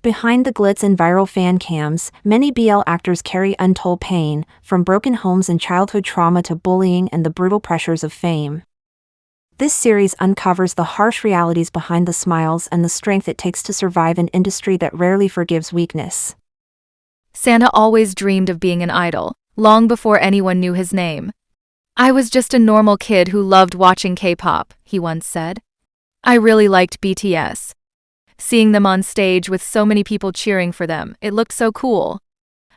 Behind the glitz and viral fan cams, many BL actors carry untold pain, from broken homes and childhood trauma to bullying and the brutal pressures of fame. This series uncovers the harsh realities behind the smiles and the strength it takes to survive an industry that rarely forgives weakness. Santa always dreamed of being an idol, long before anyone knew his name. "I was just a normal kid who loved watching K-pop," he once said. "I really liked BTS. Seeing them on stage with so many people cheering for them, it looked so cool.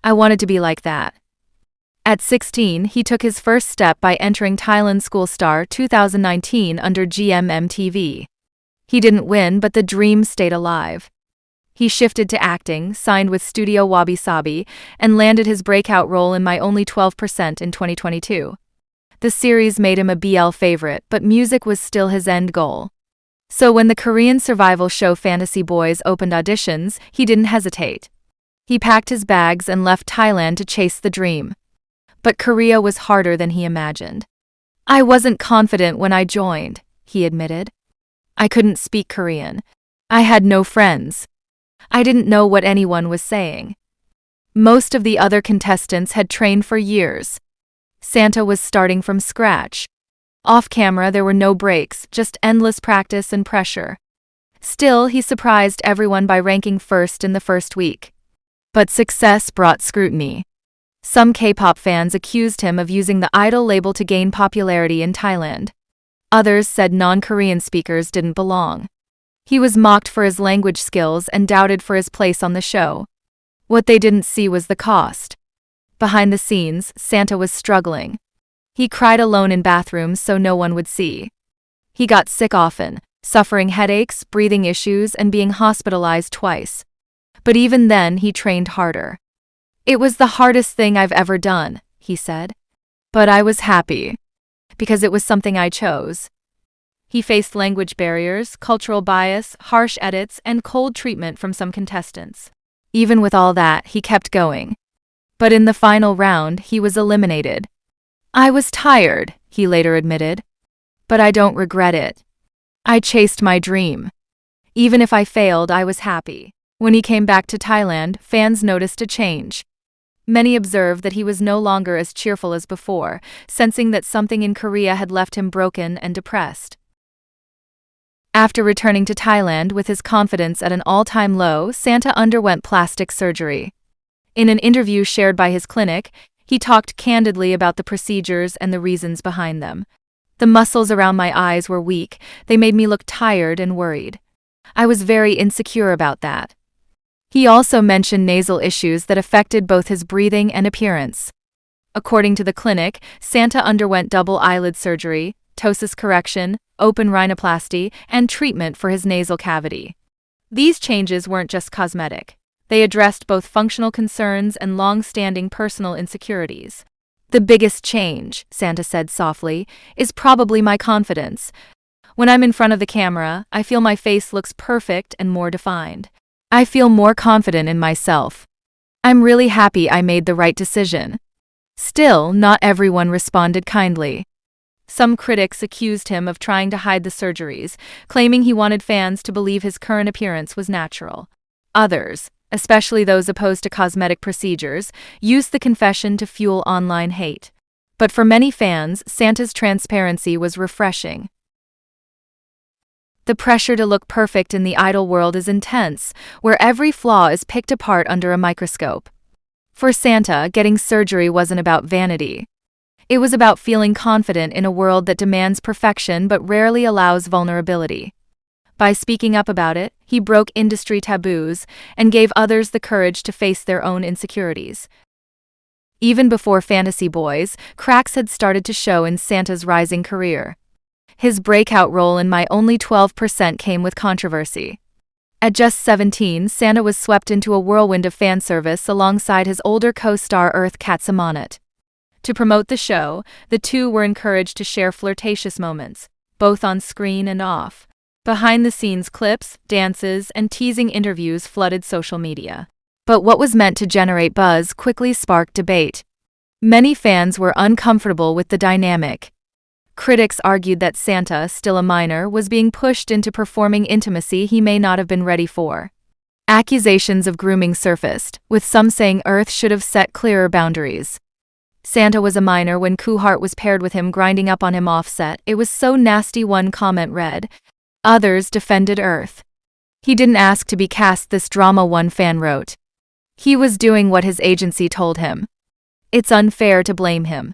I wanted to be like that." At 16, he took his first step by entering Thailand School Star 2019 under GMMTV. He didn't win, but the dream stayed alive. He shifted to acting, signed with Studio Wabi Sabi, and landed his breakout role in My Only 12% in 2022. The series made him a BL favorite, but music was still his end goal. So when the Korean survival show Fantasy Boys opened auditions, he didn't hesitate. He packed his bags and left Thailand to chase the dream. But Korea was harder than he imagined. "I wasn't confident when I joined," he admitted. "I couldn't speak Korean. I had no friends. I didn't know what anyone was saying." Most of the other contestants had trained for years. Santa was starting from scratch. Off camera, there were no breaks, just endless practice and pressure. Still, he surprised everyone by ranking first in the first week. But success brought scrutiny. Some K-pop fans accused him of using the idol label to gain popularity in Thailand. Others said non-Korean speakers didn't belong. He was mocked for his language skills and doubted for his place on the show. What they didn't see was the cost. Behind the scenes, Santa was struggling. He cried alone in bathrooms so no one would see. He got sick often, suffering headaches, breathing issues, and being hospitalized twice. But even then, he trained harder. "It was the hardest thing I've ever done," he said. "But I was happy. Because it was something I chose." He faced language barriers, cultural bias, harsh edits, and cold treatment from some contestants. Even with all that, he kept going. But in the final round, he was eliminated. "I was tired," he later admitted. "But I don't regret it. I chased my dream. Even if I failed, I was happy." When he came back to Thailand, fans noticed a change. Many observed that he was no longer as cheerful as before, sensing that something in Korea had left him broken and depressed. After returning to Thailand with his confidence at an all-time low, Santa underwent plastic surgery. In an interview shared by his clinic, he talked candidly about the procedures and the reasons behind them. "The muscles around my eyes were weak, they made me look tired and worried. I was very insecure about that." He also mentioned nasal issues that affected both his breathing and appearance. According to the clinic, Santa underwent double eyelid surgery, ptosis correction, open rhinoplasty, and treatment for his nasal cavity. These changes weren't just cosmetic. They addressed both functional concerns and long-standing personal insecurities. "The biggest change," Santa said softly, "is probably my confidence. When I'm in front of the camera, I feel my face looks perfect and more defined. I feel more confident in myself. I'm really happy I made the right decision." Still, not everyone responded kindly. Some critics accused him of trying to hide the surgeries, claiming he wanted fans to believe his current appearance was natural. Others, especially those opposed to cosmetic procedures, used the confession to fuel online hate. But for many fans, Santa's transparency was refreshing. The pressure to look perfect in the idol world is intense, where every flaw is picked apart under a microscope. For Santa, getting surgery wasn't about vanity. It was about feeling confident in a world that demands perfection but rarely allows vulnerability. By speaking up about it, he broke industry taboos and gave others the courage to face their own insecurities. Even before Fantasy Boys, cracks had started to show in Santa's rising career. His breakout role in My Only 12% came with controversy. At just 17, Santa was swept into a whirlwind of fan service alongside his older co-star Earth Katsumonot. To promote the show, the two were encouraged to share flirtatious moments, both on screen and off. Behind-the-scenes clips, dances, and teasing interviews flooded social media. But what was meant to generate buzz quickly sparked debate. Many fans were uncomfortable with the dynamic. Critics argued that Santa, still a minor, was being pushed into performing intimacy he may not have been ready for. Accusations of grooming surfaced, with some saying Earth should have set clearer boundaries. Santa was a minor when Coolheart was paired with him, grinding up on him offset. It was so nasty, one comment read. Others defended Earth. He didn't ask to be cast, this drama, one fan wrote. He was doing what his agency told him. It's unfair to blame him.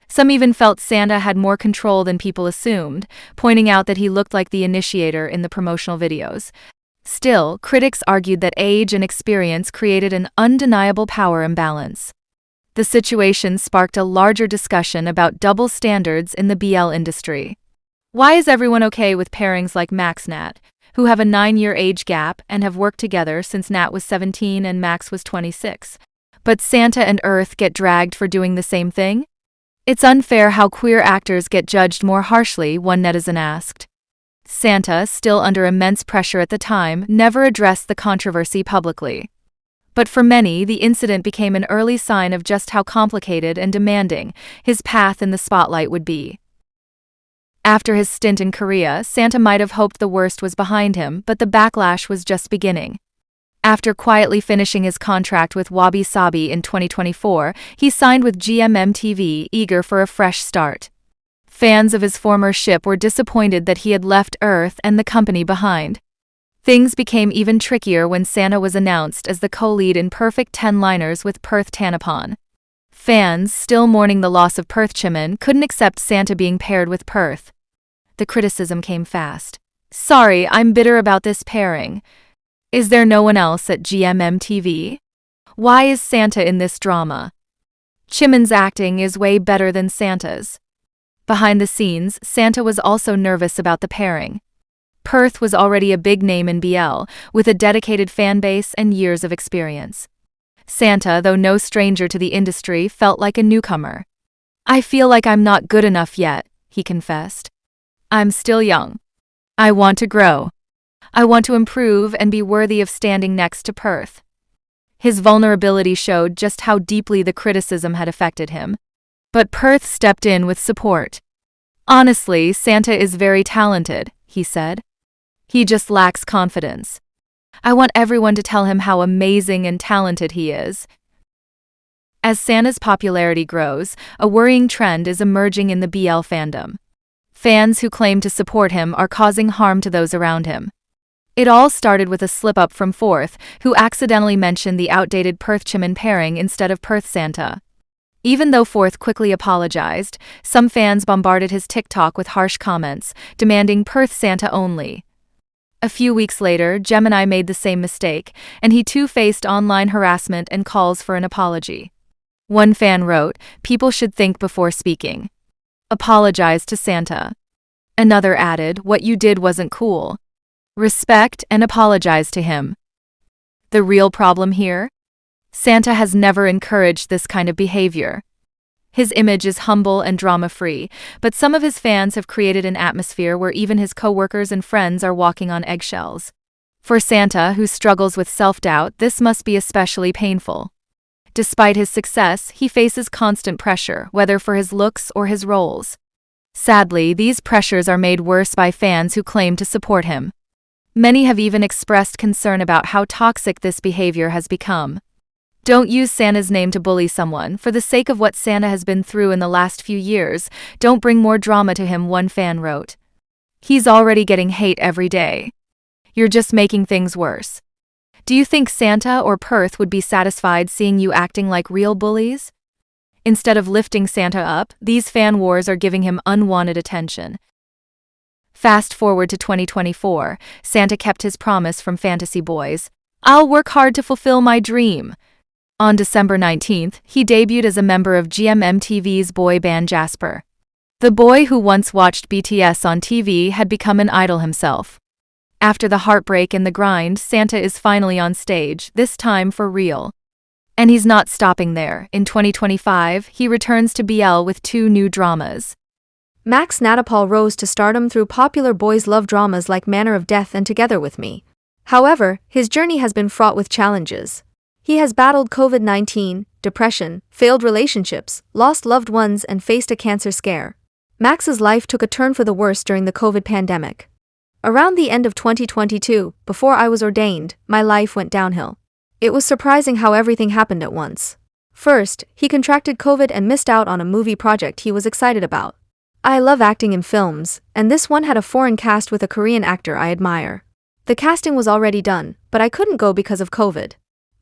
Some even felt Santa had more control than people assumed, pointing out that he looked like the initiator in the promotional videos. Still, critics argued that age and experience created an undeniable power imbalance. The situation sparked a larger discussion about double standards in the BL industry. Why is everyone okay with pairings like Max Nat, who have a 9-year age gap and have worked together since Nat was 17 and Max was 26? But Santa and Earth get dragged for doing the same thing? It's unfair how queer actors get judged more harshly, one netizen asked. Santa, still under immense pressure at the time, never addressed the controversy publicly. But for many, the incident became an early sign of just how complicated and demanding his path in the spotlight would be. After his stint in Korea, Santa might have hoped the worst was behind him, but the backlash was just beginning. After quietly finishing his contract with Wabi Sabi in 2024, he signed with GMMTV, eager for a fresh start. Fans of his former ship were disappointed that he had left Earth and the company behind. Things became even trickier when Santa was announced as the co-lead in Perfect 10-liners with Perth Tanapon. Fans, still mourning the loss of Perth Chimin, couldn't accept Santa being paired with Perth. The criticism came fast. Sorry, I'm bitter about this pairing. Is there no one else at GMMTV? Why is Santa in this drama? Chimin's acting is way better than Santa's. Behind the scenes, Santa was also nervous about the pairing. Perth was already a big name in BL, with a dedicated fanbase and years of experience. Santa, though no stranger to the industry, felt like a newcomer. I feel like I'm not good enough yet, he confessed. I'm still young. I want to grow. I want to improve and be worthy of standing next to Perth. His vulnerability showed just how deeply the criticism had affected him. But Perth stepped in with support. Honestly, Santa is very talented, he said. He just lacks confidence. I want everyone to tell him how amazing and talented he is. As Santa's popularity grows, a worrying trend is emerging in the BL fandom. Fans who claim to support him are causing harm to those around him. It all started with a slip-up from Forth, who accidentally mentioned the outdated Perth Chimin pairing instead of Perth Santa. Even though Forth quickly apologized, some fans bombarded his TikTok with harsh comments, demanding Perth Santa only. A few weeks later, Gemini made the same mistake, and he too faced online harassment and calls for an apology. One fan wrote, "People should think before speaking. Apologize to Santa." Another added, "What you did wasn't cool. Respect and apologize to him." The real problem here? Santa has never encouraged this kind of behavior. His image is humble and drama-free, but some of his fans have created an atmosphere where even his co-workers and friends are walking on eggshells. For Santa, who struggles with self-doubt, this must be especially painful. Despite his success, he faces constant pressure, whether for his looks or his roles. Sadly, these pressures are made worse by fans who claim to support him. Many have even expressed concern about how toxic this behavior has become. Don't use Santa's name to bully someone. For the sake of what Santa has been through in the last few years, don't bring more drama to him, one fan wrote. He's already getting hate every day. You're just making things worse. Do you think Santa or Perth would be satisfied seeing you acting like real bullies? Instead of lifting Santa up, these fan wars are giving him unwanted attention. Fast forward to 2024, Santa kept his promise from Fantasy Boys. I'll work hard to fulfill my dream. On December 19th, he debuted as a member of GMMTV's boy band Jasper. The boy who once watched BTS on TV had become an idol himself. After the heartbreak and the grind, Santa is finally on stage, this time for real. And he's not stopping there. In 2025, he returns to BL with 2 new dramas. Max Natapal rose to stardom through popular boys' love dramas like Manner of Death and Together With Me. However, his journey has been fraught with challenges. He has battled COVID-19, depression, failed relationships, lost loved ones, and faced a cancer scare. Max's life took a turn for the worse during the COVID pandemic. Around the end of 2022, before I was ordained, my life went downhill. It was surprising how everything happened at once. First, he contracted COVID and missed out on a movie project he was excited about. I love acting in films, and this one had a foreign cast with a Korean actor I admire. The casting was already done, but I couldn't go because of COVID.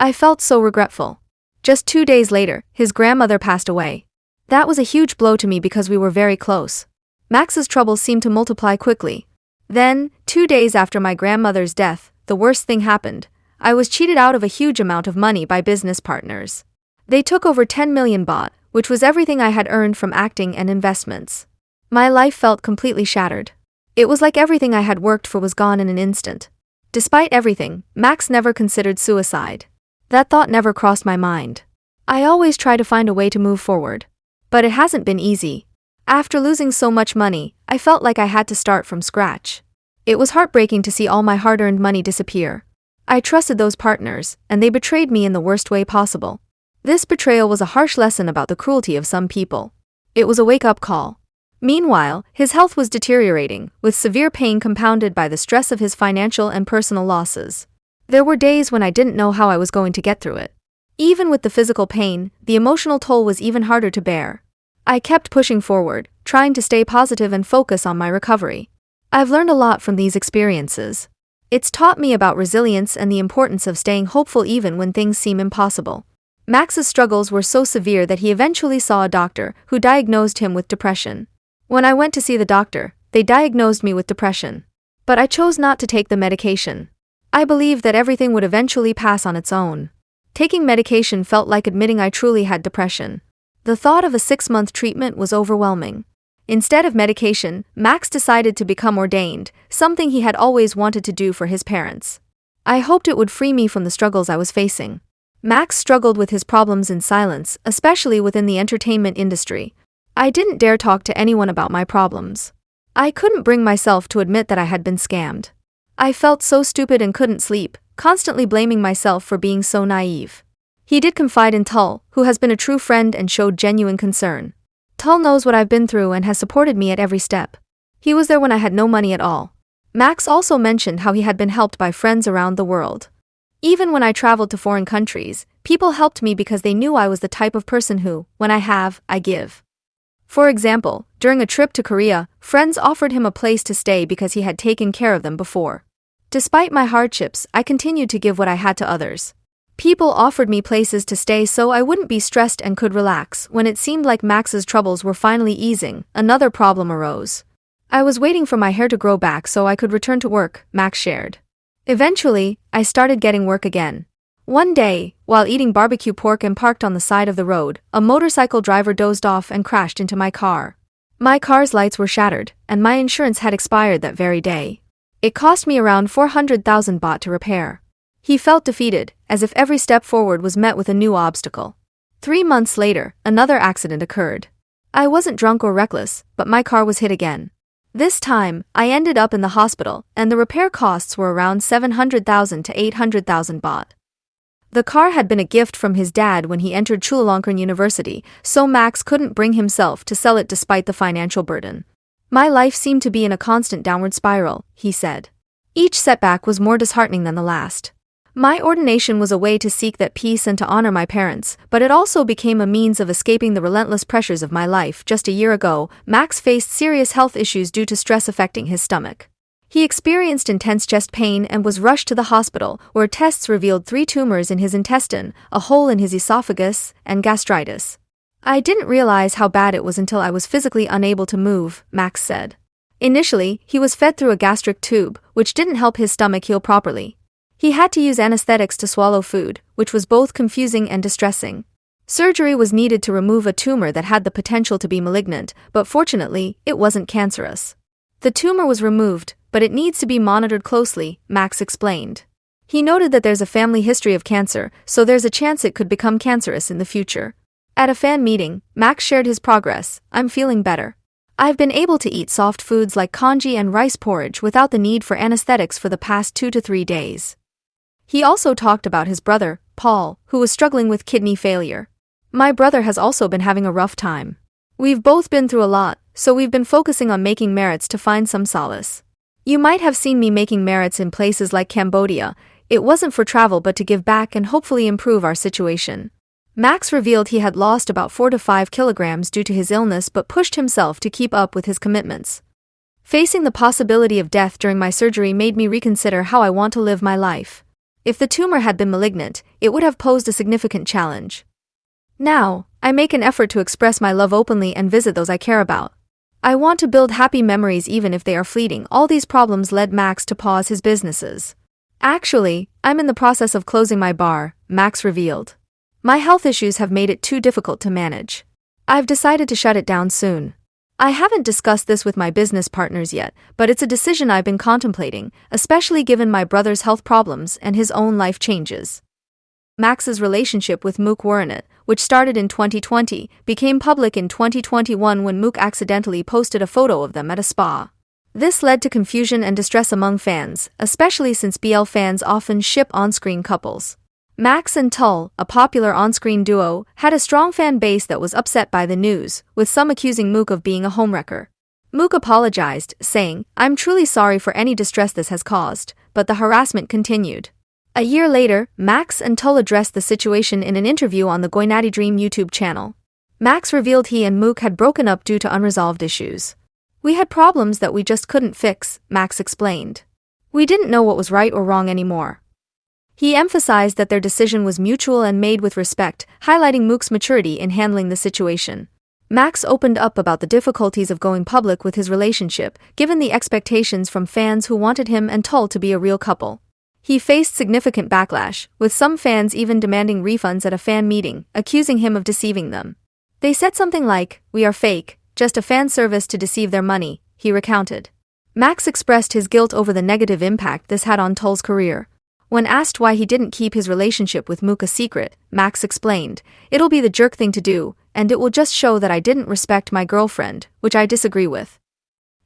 I felt so regretful. Just 2 days later, his grandmother passed away. That was a huge blow to me because we were very close. Max's troubles seemed to multiply quickly. Then, 2 days after my grandmother's death, the worst thing happened. I was cheated out of a huge amount of money by business partners. They took over 10 million baht, which was everything I had earned from acting and investments. My life felt completely shattered. It was like everything I had worked for was gone in an instant. Despite everything, Max never considered suicide. That thought never crossed my mind. I always try to find a way to move forward. But it hasn't been easy. After losing so much money, I felt like I had to start from scratch. It was heartbreaking to see all my hard-earned money disappear. I trusted those partners, and they betrayed me in the worst way possible. This betrayal was a harsh lesson about the cruelty of some people. It was a wake-up call. Meanwhile, his health was deteriorating, with severe pain compounded by the stress of his financial and personal losses. There were days when I didn't know how I was going to get through it. Even with the physical pain, the emotional toll was even harder to bear. I kept pushing forward, trying to stay positive and focus on my recovery. I've learned a lot from these experiences. It's taught me about resilience and the importance of staying hopeful even when things seem impossible. Max's struggles were so severe that he eventually saw a doctor who diagnosed him with depression. When I went to see the doctor, they diagnosed me with depression. But I chose not to take the medication. I believed that everything would eventually pass on its own. Taking medication felt like admitting I truly had depression. The thought of a 6-month treatment was overwhelming. Instead of medication, Max decided to become ordained, something he had always wanted to do for his parents. I hoped it would free me from the struggles I was facing. Max struggled with his problems in silence, especially within the entertainment industry. I didn't dare talk to anyone about my problems. I couldn't bring myself to admit that I had been scammed. I felt so stupid and couldn't sleep, constantly blaming myself for being so naive. He did confide in Tull, who has been a true friend and showed genuine concern. Tull knows what I've been through and has supported me at every step. He was there when I had no money at all. Max also mentioned how he had been helped by friends around the world. Even when I traveled to foreign countries, people helped me because they knew I was the type of person who, when I have, I give. For example, during a trip to Korea, friends offered him a place to stay because he had taken care of them before. Despite my hardships, I continued to give what I had to others. People offered me places to stay so I wouldn't be stressed and could relax. When it seemed like Max's troubles were finally easing, another problem arose. I was waiting for my hair to grow back so I could return to work, Max shared. Eventually, I started getting work again. One day, while eating barbecue pork and parked on the side of the road, a motorcycle driver dozed off and crashed into my car. My car's lights were shattered, and my insurance had expired that very day. It cost me around 400,000 baht to repair. He felt defeated, as if every step forward was met with a new obstacle. 3 months later, another accident occurred. I wasn't drunk or reckless, but my car was hit again. This time, I ended up in the hospital, and the repair costs were around 700,000 to 800,000 baht. The car had been a gift from his dad when he entered Chulalongkorn University, so Max couldn't bring himself to sell it despite the financial burden. My life seemed to be in a constant downward spiral, he said. Each setback was more disheartening than the last. My ordination was a way to seek that peace and to honor my parents, but it also became a means of escaping the relentless pressures of my life. Just a year ago, Max faced serious health issues due to stress affecting his stomach. He experienced intense chest pain and was rushed to the hospital, where tests revealed 3 tumors in his intestine, a hole in his esophagus, and gastritis. I didn't realize how bad it was until I was physically unable to move, Max said. Initially, he was fed through a gastric tube, which didn't help his stomach heal properly. He had to use anesthetics to swallow food, which was both confusing and distressing. Surgery was needed to remove a tumor that had the potential to be malignant, but fortunately, it wasn't cancerous. The tumor was removed, but it needs to be monitored closely, Max explained. He noted that there's a family history of cancer, so there's a chance it could become cancerous in the future. At a fan meeting, Max shared his progress. I'm feeling better. I've been able to eat soft foods like congee and rice porridge without the need for anesthetics for the past 2 to 3 days. He also talked about his brother, Paul, who was struggling with kidney failure. My brother has also been having a rough time. We've both been through a lot, so we've been focusing on making merits to find some solace. You might have seen me making merits in places like Cambodia. It wasn't for travel but to give back and hopefully improve our situation. Max revealed he had lost about 4 to 5 kilograms due to his illness but pushed himself to keep up with his commitments. Facing the possibility of death during my surgery made me reconsider how I want to live my life. If the tumor had been malignant, it would have posed a significant challenge. Now, I make an effort to express my love openly and visit those I care about. I want to build happy memories even if they are fleeting. All these problems led Max to pause his businesses. Actually, I'm in the process of closing my bar, Max revealed. My health issues have made it too difficult to manage. I've decided to shut it down soon. I haven't discussed this with my business partners yet, but it's a decision I've been contemplating, especially given my brother's health problems and his own life changes. Max's relationship with Mook Waranet, which started in 2020, became public in 2021 when Mook accidentally posted a photo of them at a spa. This led to confusion and distress among fans, especially since BL fans often ship on-screen couples. Max and Tull, a popular on-screen duo, had a strong fan base that was upset by the news, with some accusing Mook of being a homewrecker. Mook apologized, saying, "I'm truly sorry for any distress this has caused," but the harassment continued. A year later, Max and Tull addressed the situation in an interview on the Goinati Dream YouTube channel. Max revealed he and Mook had broken up due to unresolved issues. "We had problems that we just couldn't fix," Max explained. "We didn't know what was right or wrong anymore." He emphasized that their decision was mutual and made with respect, highlighting Mook's maturity in handling the situation. Max opened up about the difficulties of going public with his relationship, given the expectations from fans who wanted him and Tull to be a real couple. He faced significant backlash, with some fans even demanding refunds at a fan meeting, accusing him of deceiving them. "They said something like, 'We are fake, just a fan service to deceive their money,'" he recounted. Max expressed his guilt over the negative impact this had on Tull's career. When asked why he didn't keep his relationship with Mook a secret, Max explained, "It'll be the jerk thing to do, and it will just show that I didn't respect my girlfriend, which I disagree with."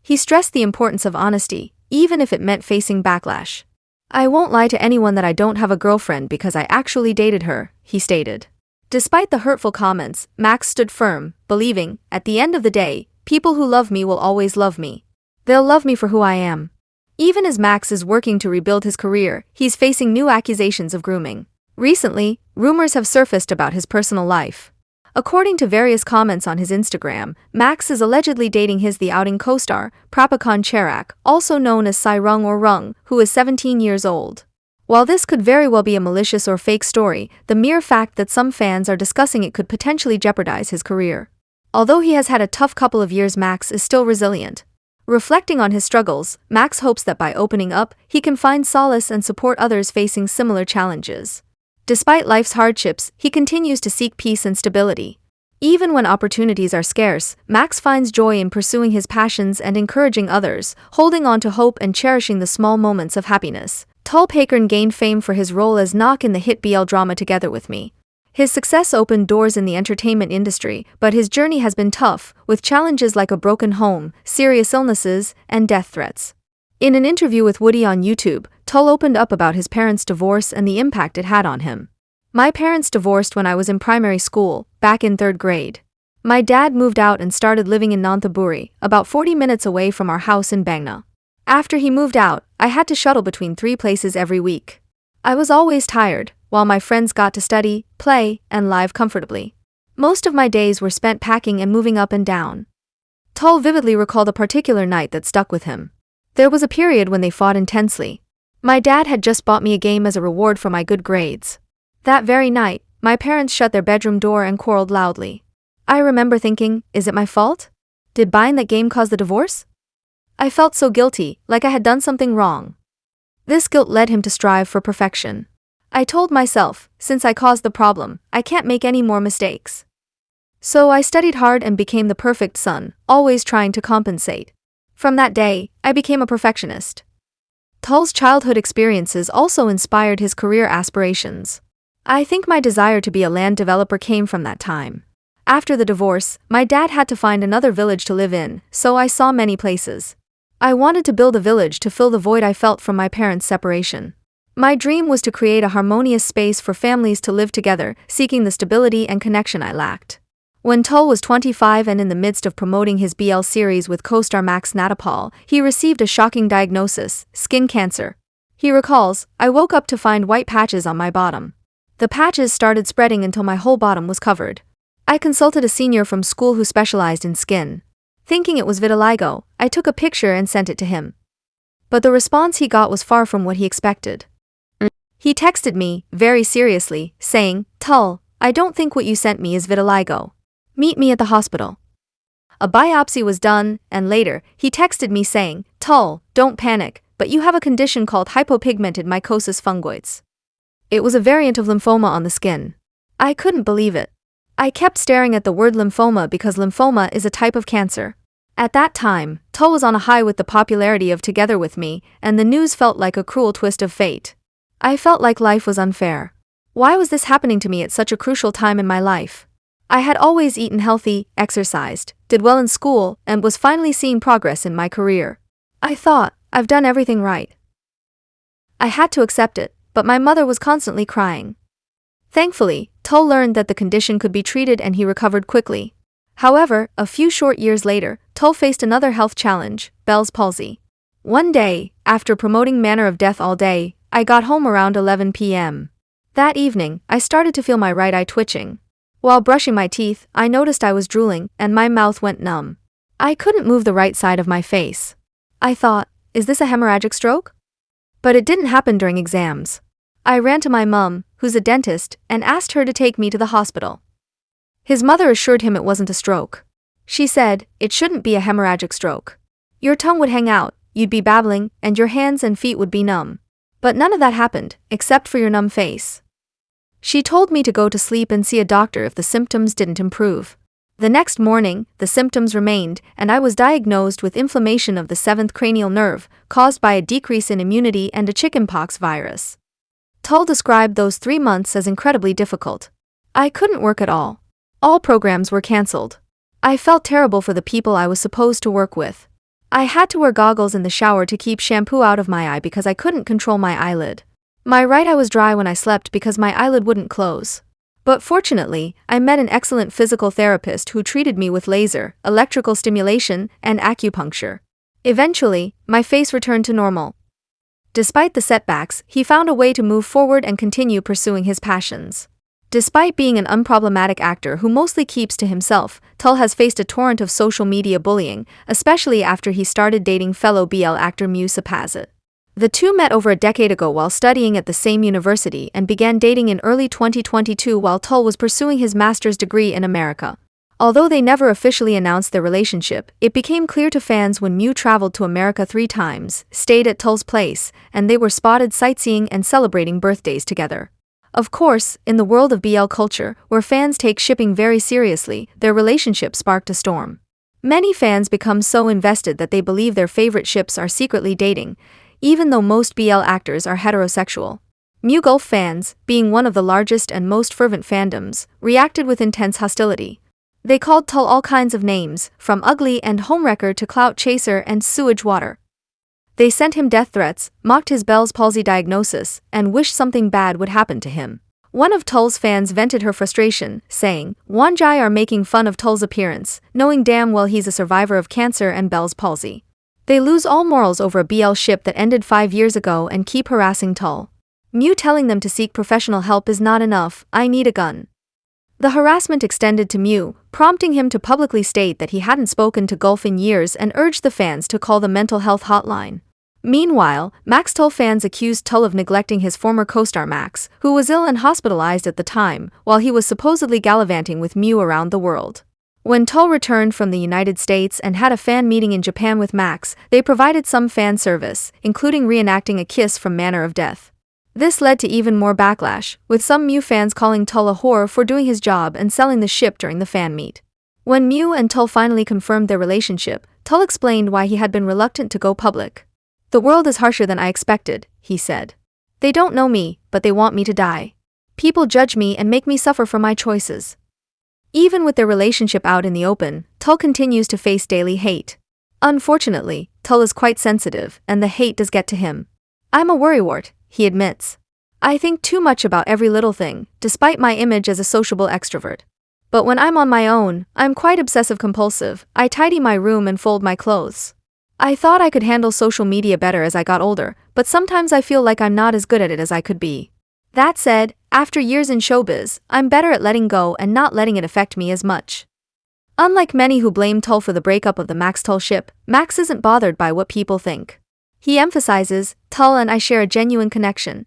He stressed the importance of honesty, even if it meant facing backlash. "I won't lie to anyone that I don't have a girlfriend because I actually dated her," he stated. Despite the hurtful comments, Max stood firm, believing, "At the end of the day, people who love me will always love me. They'll love me for who I am." Even as Max is working to rebuild his career, he's facing new accusations of grooming. Recently, rumors have surfaced about his personal life. According to various comments on his Instagram, Max is allegedly dating his The Outing co-star, Prapakon Cherak, also known as Sai Rung or Rung, who is 17 years old. While this could very well be a malicious or fake story, the mere fact that some fans are discussing it could potentially jeopardize his career. Although he has had a tough couple of years, Max is still resilient. Reflecting on his struggles, Max hopes that by opening up, he can find solace and support others facing similar challenges. Despite life's hardships, he continues to seek peace and stability. Even when opportunities are scarce, Max finds joy in pursuing his passions and encouraging others, holding on to hope and cherishing the small moments of happiness. Tull Pakern gained fame for his role as Nok in the hit BL drama Together With Me. His success opened doors in the entertainment industry, but his journey has been tough, with challenges like a broken home, serious illnesses, and death threats. In an interview with Woody on YouTube, Tull opened up about his parents' divorce and the impact it had on him. "My parents divorced when I was in primary school, back in 3rd grade. My dad moved out and started living in Nonthaburi, about 40 minutes away from our house in Bangna. After he moved out, I had to shuttle between 3 places every week. I was always tired, while my friends got to study, play, and live comfortably. Most of my days were spent packing and moving up and down." Tull vividly recalled a particular night that stuck with him. "There was a period when they fought intensely. My dad had just bought me a game as a reward for my good grades. That very night, my parents shut their bedroom door and quarreled loudly. I remember thinking, is it my fault? Did buying that game cause the divorce? I felt so guilty, like I had done something wrong. This guilt led him to strive for perfection. I told myself, since I caused the problem, I can't make any more mistakes. So I studied hard and became the perfect son, always trying to compensate. From that day, I became a perfectionist." Tull's childhood experiences also inspired his career aspirations. "I think my desire to be a land developer came from that time. After the divorce, my dad had to find another village to live in, so I saw many places. I wanted to build a village to fill the void I felt from my parents' separation. My dream was to create a harmonious space for families to live together, seeking the stability and connection I lacked. When Tull was 25 and in the midst of promoting his BL series with co-star Max Natapal, he received a shocking diagnosis: skin cancer. He recalls, "I woke up to find white patches on my bottom. The patches started spreading until my whole bottom was covered. I consulted a senior from school who specialized in skin. Thinking it was vitiligo, I took a picture and sent it to him. But the response he got was far from what he expected. He texted me, very seriously, saying, 'Tull, I don't think what you sent me is vitiligo. Meet me at the hospital.' A biopsy was done, and later, he texted me saying, 'Tull, don't panic, but you have a condition called hypopigmented mycosis fungoides. It was a variant of lymphoma on the skin.' I couldn't believe it. I kept staring at the word lymphoma because lymphoma is a type of cancer. At that time, Tull was on a high with the popularity of Together With Me, and the news felt like a cruel twist of fate. I felt like life was unfair. Why was this happening to me at such a crucial time in my life? I had always eaten healthy, exercised, did well in school, and was finally seeing progress in my career. I thought, I've done everything right. I had to accept it, but my mother was constantly crying. Thankfully, Tull learned that the condition could be treated and he recovered quickly. However, a few short years later, Tull faced another health challenge: Bell's palsy. One day, after promoting Manner of Death all day, I got home around 11 p.m. That evening, I started to feel my right eye twitching. While brushing my teeth, I noticed I was drooling, and my mouth went numb. I couldn't move the right side of my face. I thought, is this a hemorrhagic stroke? But it didn't happen during exams. I ran to my mum, who's a dentist, and asked her to take me to the hospital. His mother assured him it wasn't a stroke. She said, "It shouldn't be a hemorrhagic stroke. Your tongue would hang out, you'd be babbling, and your hands and feet would be numb. But none of that happened, except for your numb face." She told me to go to sleep and see a doctor if the symptoms didn't improve. The next morning, the symptoms remained, and I was diagnosed with inflammation of the 7th cranial nerve, caused by a decrease in immunity and a chickenpox virus. Tull described those 3 months as incredibly difficult. I couldn't work at all. All programs were cancelled. I felt terrible for the people I was supposed to work with. I had to wear goggles in the shower to keep shampoo out of my eye because I couldn't control my eyelid. My right eye was dry when I slept because my eyelid wouldn't close. But fortunately, I met an excellent physical therapist who treated me with laser, electrical stimulation, and acupuncture. Eventually, my face returned to normal. Despite the setbacks, he found a way to move forward and continue pursuing his passions. Despite being an unproblematic actor who mostly keeps to himself, Tull has faced a torrent of social media bullying, especially after he started dating fellow BL actor Mew Sapazit. The two met over a decade ago while studying at the same university and began dating in early 2022 while Tull was pursuing his master's degree in America. Although they never officially announced their relationship, it became clear to fans when Mew traveled to America 3 times, stayed at Tull's place, and they were spotted sightseeing and celebrating birthdays together. Of course, in the world of BL culture, where fans take shipping very seriously, their relationship sparked a storm. Many fans become so invested that they believe their favorite ships are secretly dating, even though most BL actors are heterosexual. Mew Gulf fans, being one of the largest and most fervent fandoms, reacted with intense hostility. They called Tull all kinds of names, from ugly and homewrecker to clout chaser and sewage water. They sent him death threats, mocked his Bell's palsy diagnosis, and wished something bad would happen to him. One of Tull's fans vented her frustration, saying, "Wanjai are making fun of Tull's appearance, knowing damn well he's a survivor of cancer and Bell's palsy. They lose all morals over a BL ship that ended 5 years ago and keep harassing Tull. Mew telling them to seek professional help is not enough, I need a gun." The harassment extended to Mew, prompting him to publicly state that he hadn't spoken to Gulf in years and urged the fans to call the mental health hotline. Meanwhile, Max Tull fans accused Tull of neglecting his former co-star Max, who was ill and hospitalized at the time, while he was supposedly gallivanting with Mew around the world. When Tull returned from the United States and had a fan meeting in Japan with Max, they provided some fan service, including reenacting a kiss from Manner of Death. This led to even more backlash, with some Mew fans calling Tull a whore for doing his job and selling the ship during the fan meet. When Mew and Tull finally confirmed their relationship, Tull explained why he had been reluctant to go public. "The world is harsher than I expected," he said. "They don't know me, but they want me to die. People judge me and make me suffer for my choices." Even with their relationship out in the open, Tull continues to face daily hate. Unfortunately, Tull is quite sensitive, and the hate does get to him. "I'm a worrywart," he admits. "I think too much about every little thing, despite my image as a sociable extrovert. But when I'm on my own, I'm quite obsessive-compulsive. I tidy my room and fold my clothes. I thought I could handle social media better as I got older, but sometimes I feel like I'm not as good at it as I could be. That said, after years in showbiz, I'm better at letting go and not letting it affect me as much. Unlike many who blame Tull for the breakup of the Max-Tull ship, Max isn't bothered by what people think. He emphasizes, "Tull and I share a genuine connection."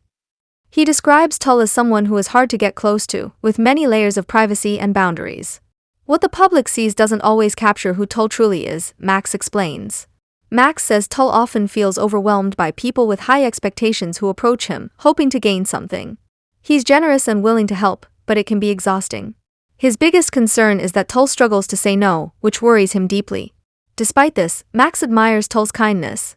He describes Tull as someone who is hard to get close to, with many layers of privacy and boundaries. What the public sees doesn't always capture who Tull truly is, Max explains. Max says Tull often feels overwhelmed by people with high expectations who approach him, hoping to gain something. He's generous and willing to help, but it can be exhausting. His biggest concern is that Tull struggles to say no, which worries him deeply. Despite this, Max admires Tull's kindness.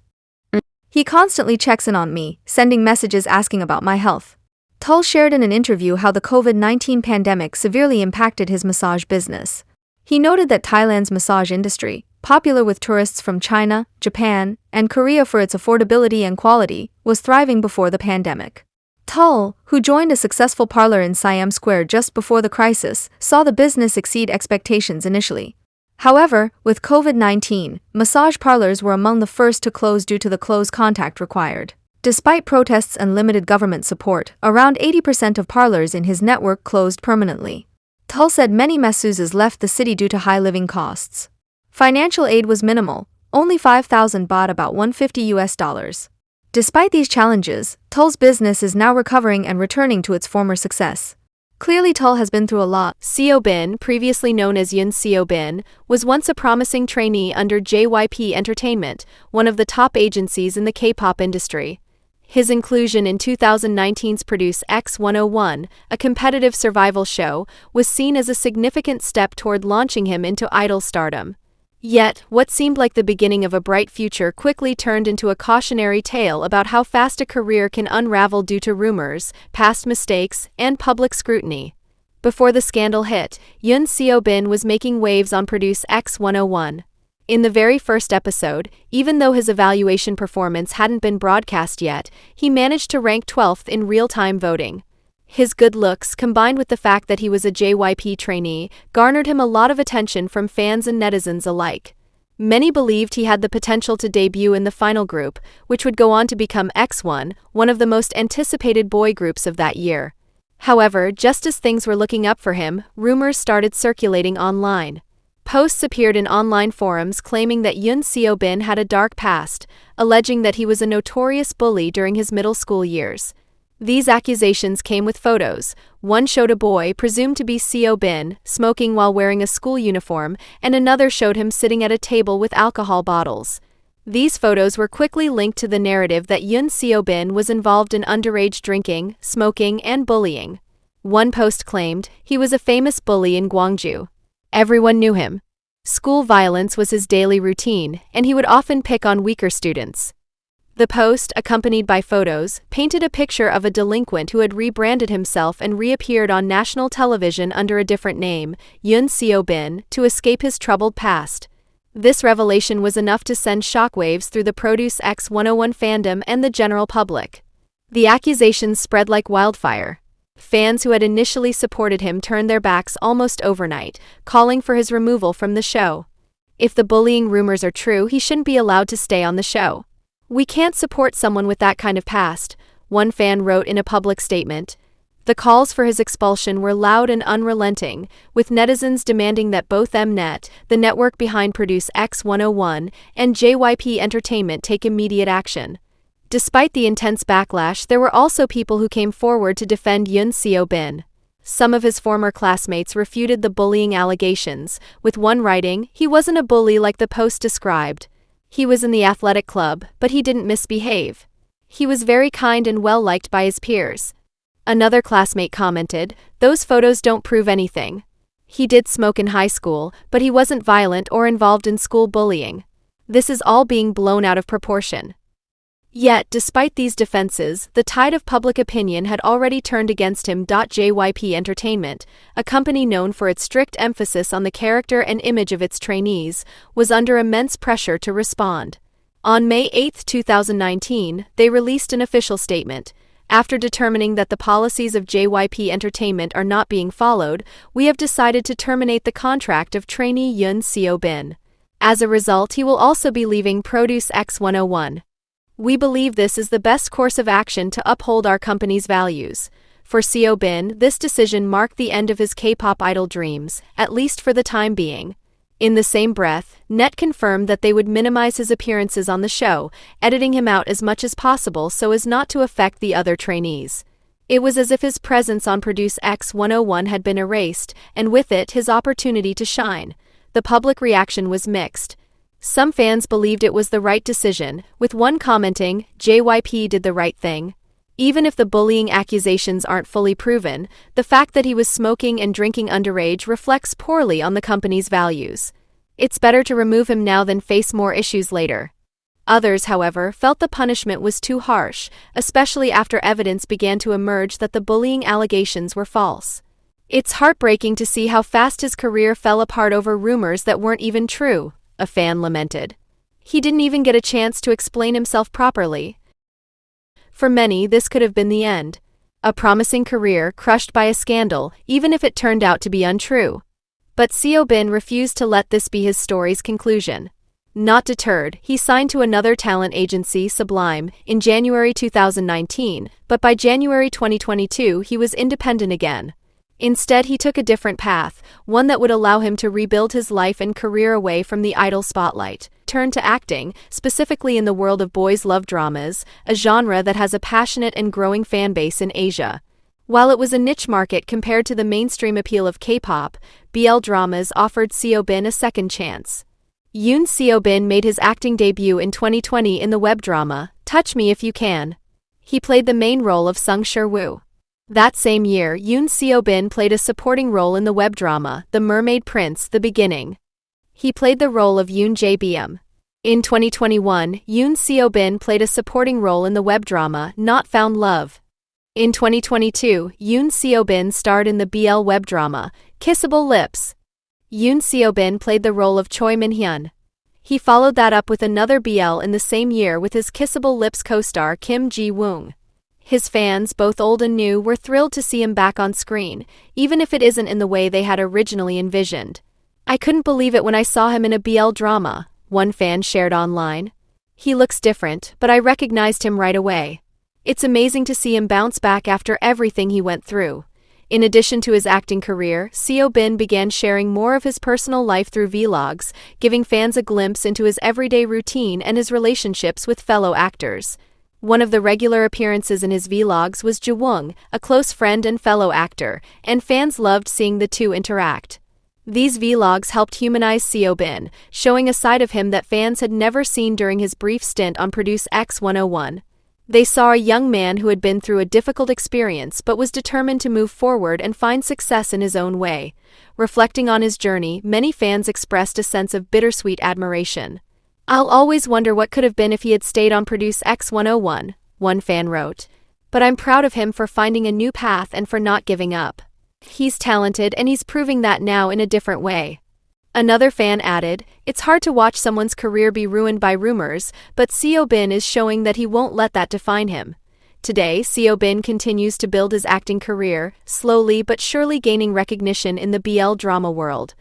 "He constantly checks in on me, sending messages asking about my health." Tull shared in an interview how the COVID-19 pandemic severely impacted his massage business. He noted that Thailand's massage industry, popular with tourists from China, Japan, and Korea for its affordability and quality, was thriving before the pandemic. Tull, who joined a successful parlor in Siam Square just before the crisis, saw the business exceed expectations initially. However, with COVID-19, massage parlors were among the first to close due to the close contact required. Despite protests and limited government support, around 80% of parlors in his network closed permanently. Tull said many masseuses left the city due to high living costs. Financial aid was minimal, only 5,000 baht, about $150. Despite these challenges, Tull's business is now recovering and returning to its former success. Clearly Tull has been through a lot. Seo Bin, previously known as Yoon Seo Bin, was once a promising trainee under JYP Entertainment, one of the top agencies in the K-pop industry. His inclusion in 2019's Produce X101, a competitive survival show, was seen as a significant step toward launching him into idol stardom. Yet, what seemed like the beginning of a bright future quickly turned into a cautionary tale about how fast a career can unravel due to rumors, past mistakes, and public scrutiny. Before the scandal hit, Yoon Seo Bin was making waves on Produce X101. In the very first episode, even though his evaluation performance hadn't been broadcast yet, he managed to rank 12th in real-time voting. His good looks, combined with the fact that he was a JYP trainee, garnered him a lot of attention from fans and netizens alike. Many believed he had the potential to debut in the final group, which would go on to become X1, one of the most anticipated boy groups of that year. However, just as things were looking up for him, rumors started circulating online. Posts appeared in online forums claiming that Yoon Seo Bin had a dark past, alleging that he was a notorious bully during his middle school years. These accusations came with photos. One showed a boy, presumed to be Seo Bin, smoking while wearing a school uniform, and another showed him sitting at a table with alcohol bottles. These photos were quickly linked to the narrative that Yoon Seo Bin was involved in underage drinking, smoking, and bullying. One post claimed he was a famous bully in Gwangju. Everyone knew him. School violence was his daily routine, and he would often pick on weaker students. The post, accompanied by photos, painted a picture of a delinquent who had rebranded himself and reappeared on national television under a different name, Yoon Seo Bin, to escape his troubled past. This revelation was enough to send shockwaves through the Produce X101 fandom and the general public. The accusations spread like wildfire. Fans who had initially supported him turned their backs almost overnight, calling for his removal from the show. If the bullying rumors are true, he shouldn't be allowed to stay on the show. "We can't support someone with that kind of past," one fan wrote in a public statement. The calls for his expulsion were loud and unrelenting, with netizens demanding that both Mnet, the network behind Produce X101, and JYP Entertainment take immediate action. Despite the intense backlash, there were also people who came forward to defend Yoon Seo Bin. Some of his former classmates refuted the bullying allegations, with one writing, "He wasn't a bully like the post described. He was in the athletic club, but he didn't misbehave. He was very kind and well-liked by his peers." Another classmate commented, "Those photos don't prove anything. He did smoke in high school, but he wasn't violent or involved in school bullying. This is all being blown out of proportion." Yet, despite these defenses, the tide of public opinion had already turned against him. JYP Entertainment, a company known for its strict emphasis on the character and image of its trainees, was under immense pressure to respond. On May 8, 2019, they released an official statement. After determining that the policies of JYP Entertainment are not being followed, we have decided to terminate the contract of trainee Yoon Seo-bin. As a result, he will also be leaving Produce X101. We believe this is the best course of action to uphold our company's values. For Seo-bin, this decision marked the end of his K-pop idol dreams, at least for the time being. In the same breath, NET confirmed that they would minimize his appearances on the show, editing him out as much as possible so as not to affect the other trainees. It was as if his presence on Produce X101 had been erased, and with it, his opportunity to shine. The public reaction was mixed. Some fans believed it was the right decision, with one commenting, "JYP did the right thing." Even if the bullying accusations aren't fully proven, the fact that he was smoking and drinking underage reflects poorly on the company's values. It's better to remove him now than face more issues later. Others, however, felt the punishment was too harsh, especially after evidence began to emerge that the bullying allegations were false. "It's heartbreaking to see how fast his career fell apart over rumors that weren't even true," a fan lamented. "He didn't even get a chance to explain himself properly." For many, this could have been the end. A promising career crushed by a scandal, even if it turned out to be untrue. But Seo-bin refused to let this be his story's conclusion. Not deterred, he signed to another talent agency, Sublime, in January 2019, but by January 2022 he was independent again. Instead, he took a different path, one that would allow him to rebuild his life and career away from the idol spotlight. Turned to acting, specifically in the world of boys' love dramas, a genre that has a passionate and growing fan base in Asia. While it was a niche market compared to the mainstream appeal of K-pop, BL dramas offered Seo-bin a second chance. Yoon Seo-bin made his acting debut in 2020 in the web drama, Touch Me If You Can. He played the main role of Sung Sher-woo. That same year, Yoon Seo-bin played a supporting role in the web drama, The Mermaid Prince: The Beginning. He played the role of Yoon Jae-byum. In 2021, Yoon Seo-bin played a supporting role in the web drama, Not Found Love. In 2022, Yoon Seo-bin starred in the BL web drama, Kissable Lips. Yoon Seo-bin played the role of Choi Min-hyun. He followed that up with another BL in the same year with his Kissable Lips co-star Kim Ji-woong. His fans, both old and new, were thrilled to see him back on screen, even if it isn't in the way they had originally envisioned. "I couldn't believe it when I saw him in a BL drama," one fan shared online. "He looks different, but I recognized him right away. It's amazing to see him bounce back after everything he went through." In addition to his acting career, Seo-bin began sharing more of his personal life through vlogs, giving fans a glimpse into his everyday routine and his relationships with fellow actors. One of the regular appearances in his vlogs was Joong, a close friend and fellow actor, and fans loved seeing the two interact. These vlogs helped humanize Seo-bin, showing a side of him that fans had never seen during his brief stint on Produce X101. They saw a young man who had been through a difficult experience but was determined to move forward and find success in his own way. Reflecting on his journey, many fans expressed a sense of bittersweet admiration. "I'll always wonder what could have been if he had stayed on Produce X101, one fan wrote. "But I'm proud of him for finding a new path and for not giving up. He's talented and he's proving that now in a different way." Another fan added, "It's hard to watch someone's career be ruined by rumors, but Seo-bin is showing that he won't let that define him." Today, Seo-bin continues to build his acting career, slowly but surely gaining recognition in the BL drama world.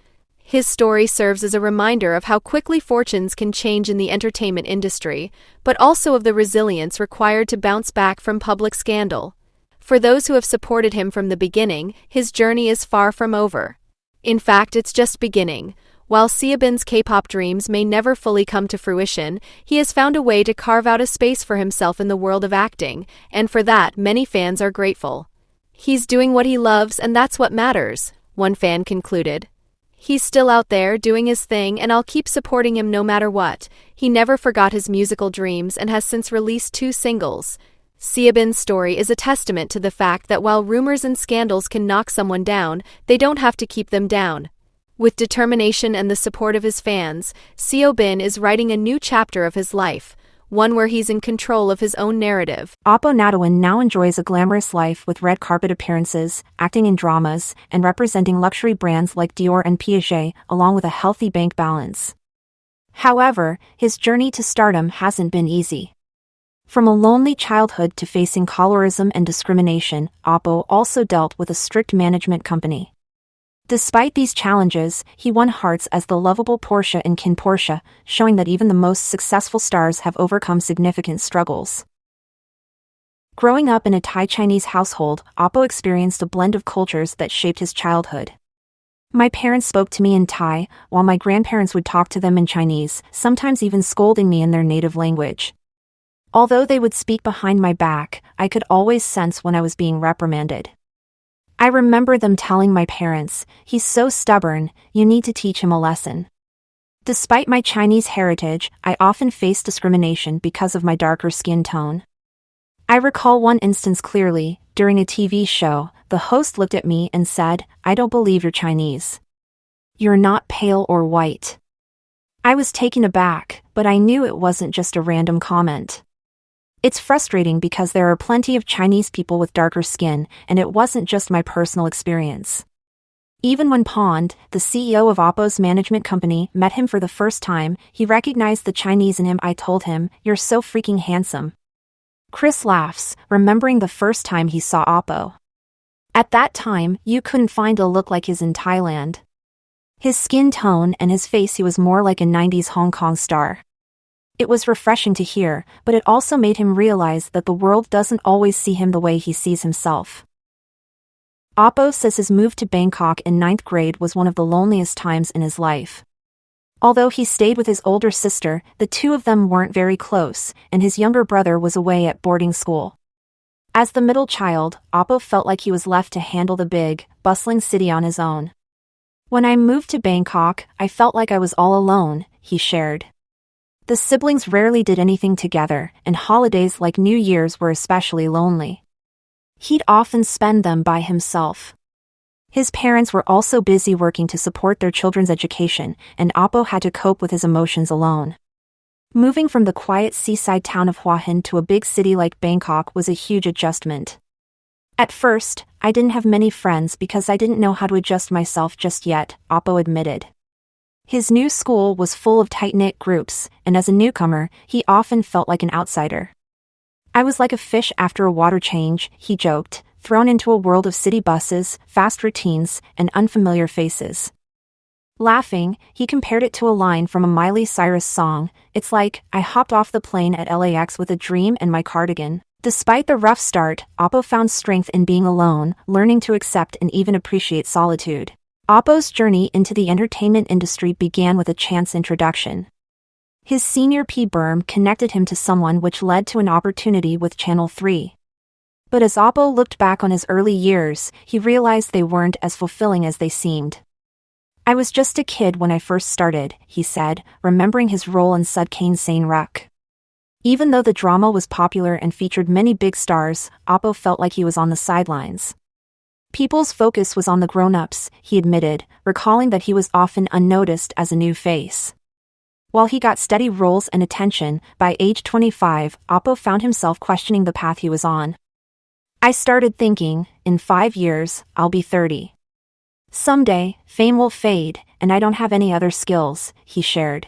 His story serves as a reminder of how quickly fortunes can change in the entertainment industry, but also of the resilience required to bounce back from public scandal. For those who have supported him from the beginning, his journey is far from over. In fact, it's just beginning. While Seo-bin's K-pop dreams may never fully come to fruition, he has found a way to carve out a space for himself in the world of acting, and for that, many fans are grateful. "He's doing what he loves and that's what matters," one fan concluded. "He's still out there doing his thing and I'll keep supporting him no matter what." He never forgot his musical dreams and has since released 2 singles. Seo-bin's story is a testament to the fact that while rumors and scandals can knock someone down, they don't have to keep them down. With determination and the support of his fans, Seo-bin is writing a new chapter of his life, one where he's in control of his own narrative. Oppo now enjoys a glamorous life with red carpet appearances, acting in dramas, and representing luxury brands like Dior and Piaget, along with a healthy bank balance. However, his journey to stardom hasn't been easy. From a lonely childhood to facing colorism and discrimination, Oppo also dealt with a strict management company. Despite these challenges, he won hearts as the lovable Portia in Kin Portia, showing that even the most successful stars have overcome significant struggles. Growing up in a Thai-Chinese household, Oppo experienced a blend of cultures that shaped his childhood. My parents spoke to me in Thai, while my grandparents would talk to them in Chinese, sometimes even scolding me in their native language. Although they would speak behind my back, I could always sense when I was being reprimanded. I remember them telling my parents, "He's so stubborn, you need to teach him a lesson." Despite my Chinese heritage, I often faced discrimination because of my darker skin tone. I recall one instance clearly. During a TV show, the host looked at me and said, "I don't believe you're Chinese. You're not pale or white." I was taken aback, but I knew it wasn't just a random comment. It's frustrating because there are plenty of Chinese people with darker skin, and it wasn't just my personal experience. Even when Pond, the CEO of Oppo's management company, met him for the first time, he recognized the Chinese in him. I told him, "You're so freaking handsome." Chris laughs, remembering the first time he saw Oppo. At that time, you couldn't find a look like his in Thailand. His skin tone and his face, he was more like a 90s Hong Kong star. It was refreshing to hear, but it also made him realize that the world doesn't always see him the way he sees himself. Oppo says his move to Bangkok in 9th grade was one of the loneliest times in his life. Although he stayed with his older sister, the two of them weren't very close, and his younger brother was away at boarding school. As the middle child, Oppo felt like he was left to handle the big, bustling city on his own. "When I moved to Bangkok, I felt like I was all alone," he shared. The siblings rarely did anything together, and holidays like New Year's were especially lonely. He'd often spend them by himself. His parents were also busy working to support their children's education, and Oppo had to cope with his emotions alone. Moving from the quiet seaside town of Hua Hin to a big city like Bangkok was a huge adjustment. "At first, I didn't have many friends because I didn't know how to adjust myself just yet," Oppo admitted. His new school was full of tight-knit groups, and as a newcomer, he often felt like an outsider. "I was like a fish after a water change," he joked, thrown into a world of city buses, fast routines, and unfamiliar faces. Laughing, he compared it to a line from a Miley Cyrus song, "It's like, I hopped off the plane at LAX with a dream and my cardigan." Despite the rough start, Oppo found strength in being alone, learning to accept and even appreciate solitude. Oppo's journey into the entertainment industry began with a chance introduction. His senior P-Berm connected him to someone, which led to an opportunity with Channel 3. But as Oppo looked back on his early years, he realized they weren't as fulfilling as they seemed. "I was just a kid when I first started," he said, remembering his role in Sudkane Sane Ruck. Even though the drama was popular and featured many big stars, Oppo felt like he was on the sidelines. People's focus was on the grown-ups, he admitted, recalling that he was often unnoticed as a new face. While he got steady roles and attention, by age 25, Oppo found himself questioning the path he was on. "I started thinking, in 5 years, I'll be 30. Someday, fame will fade, and I don't have any other skills," he shared.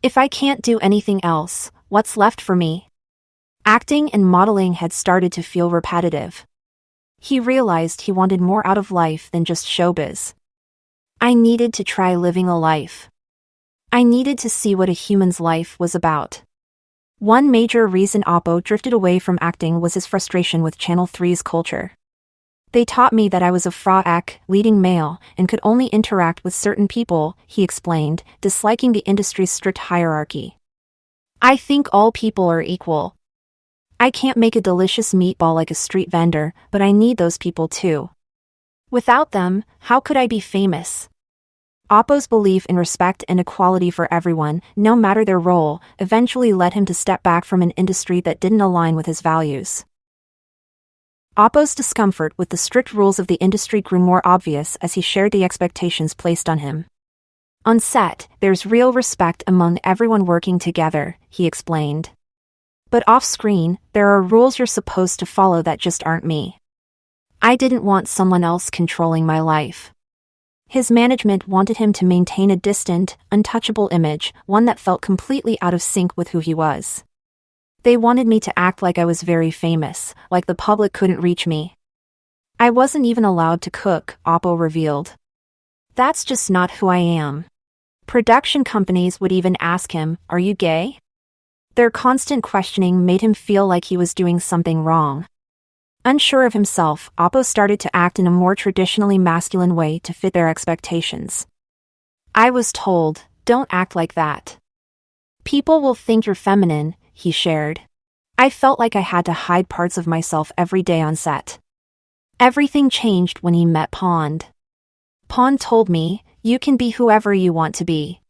"If I can't do anything else, what's left for me?" Acting and modeling had started to feel repetitive. He realized he wanted more out of life than just showbiz. "I needed to try living a life. I needed to see what a human's life was about." One major reason Oppo drifted away from acting was his frustration with Channel 3's culture. "They taught me that I was a fra-ek, leading male, and could only interact with certain people," he explained, disliking the industry's strict hierarchy. "I think all people are equal. I can't make a delicious meatball like a street vendor, but I need those people too. Without them, how could I be famous?" Oppo's belief in respect and equality for everyone, no matter their role, eventually led him to step back from an industry that didn't align with his values. Oppo's discomfort with the strict rules of the industry grew more obvious as he shared the expectations placed on him. "On set, there's real respect among everyone working together," he explained. "But off-screen, there are rules you're supposed to follow that just aren't me. I didn't want someone else controlling my life." His management wanted him to maintain a distant, untouchable image, one that felt completely out of sync with who he was. They wanted me to act like I was very famous, like the public couldn't reach me. I wasn't even allowed to cook, Oppo revealed. That's just not who I am. Production companies would even ask him, "Are you gay?" Their constant questioning made him feel like he was doing something wrong. Unsure of himself, Oppo started to act in a more traditionally masculine way to fit their expectations. "I was told, don't act like that. People will think you're feminine," he shared. "I felt like I had to hide parts of myself every day on set." Everything changed when he met Pond. Pond told me, "You can be whoever you want to be.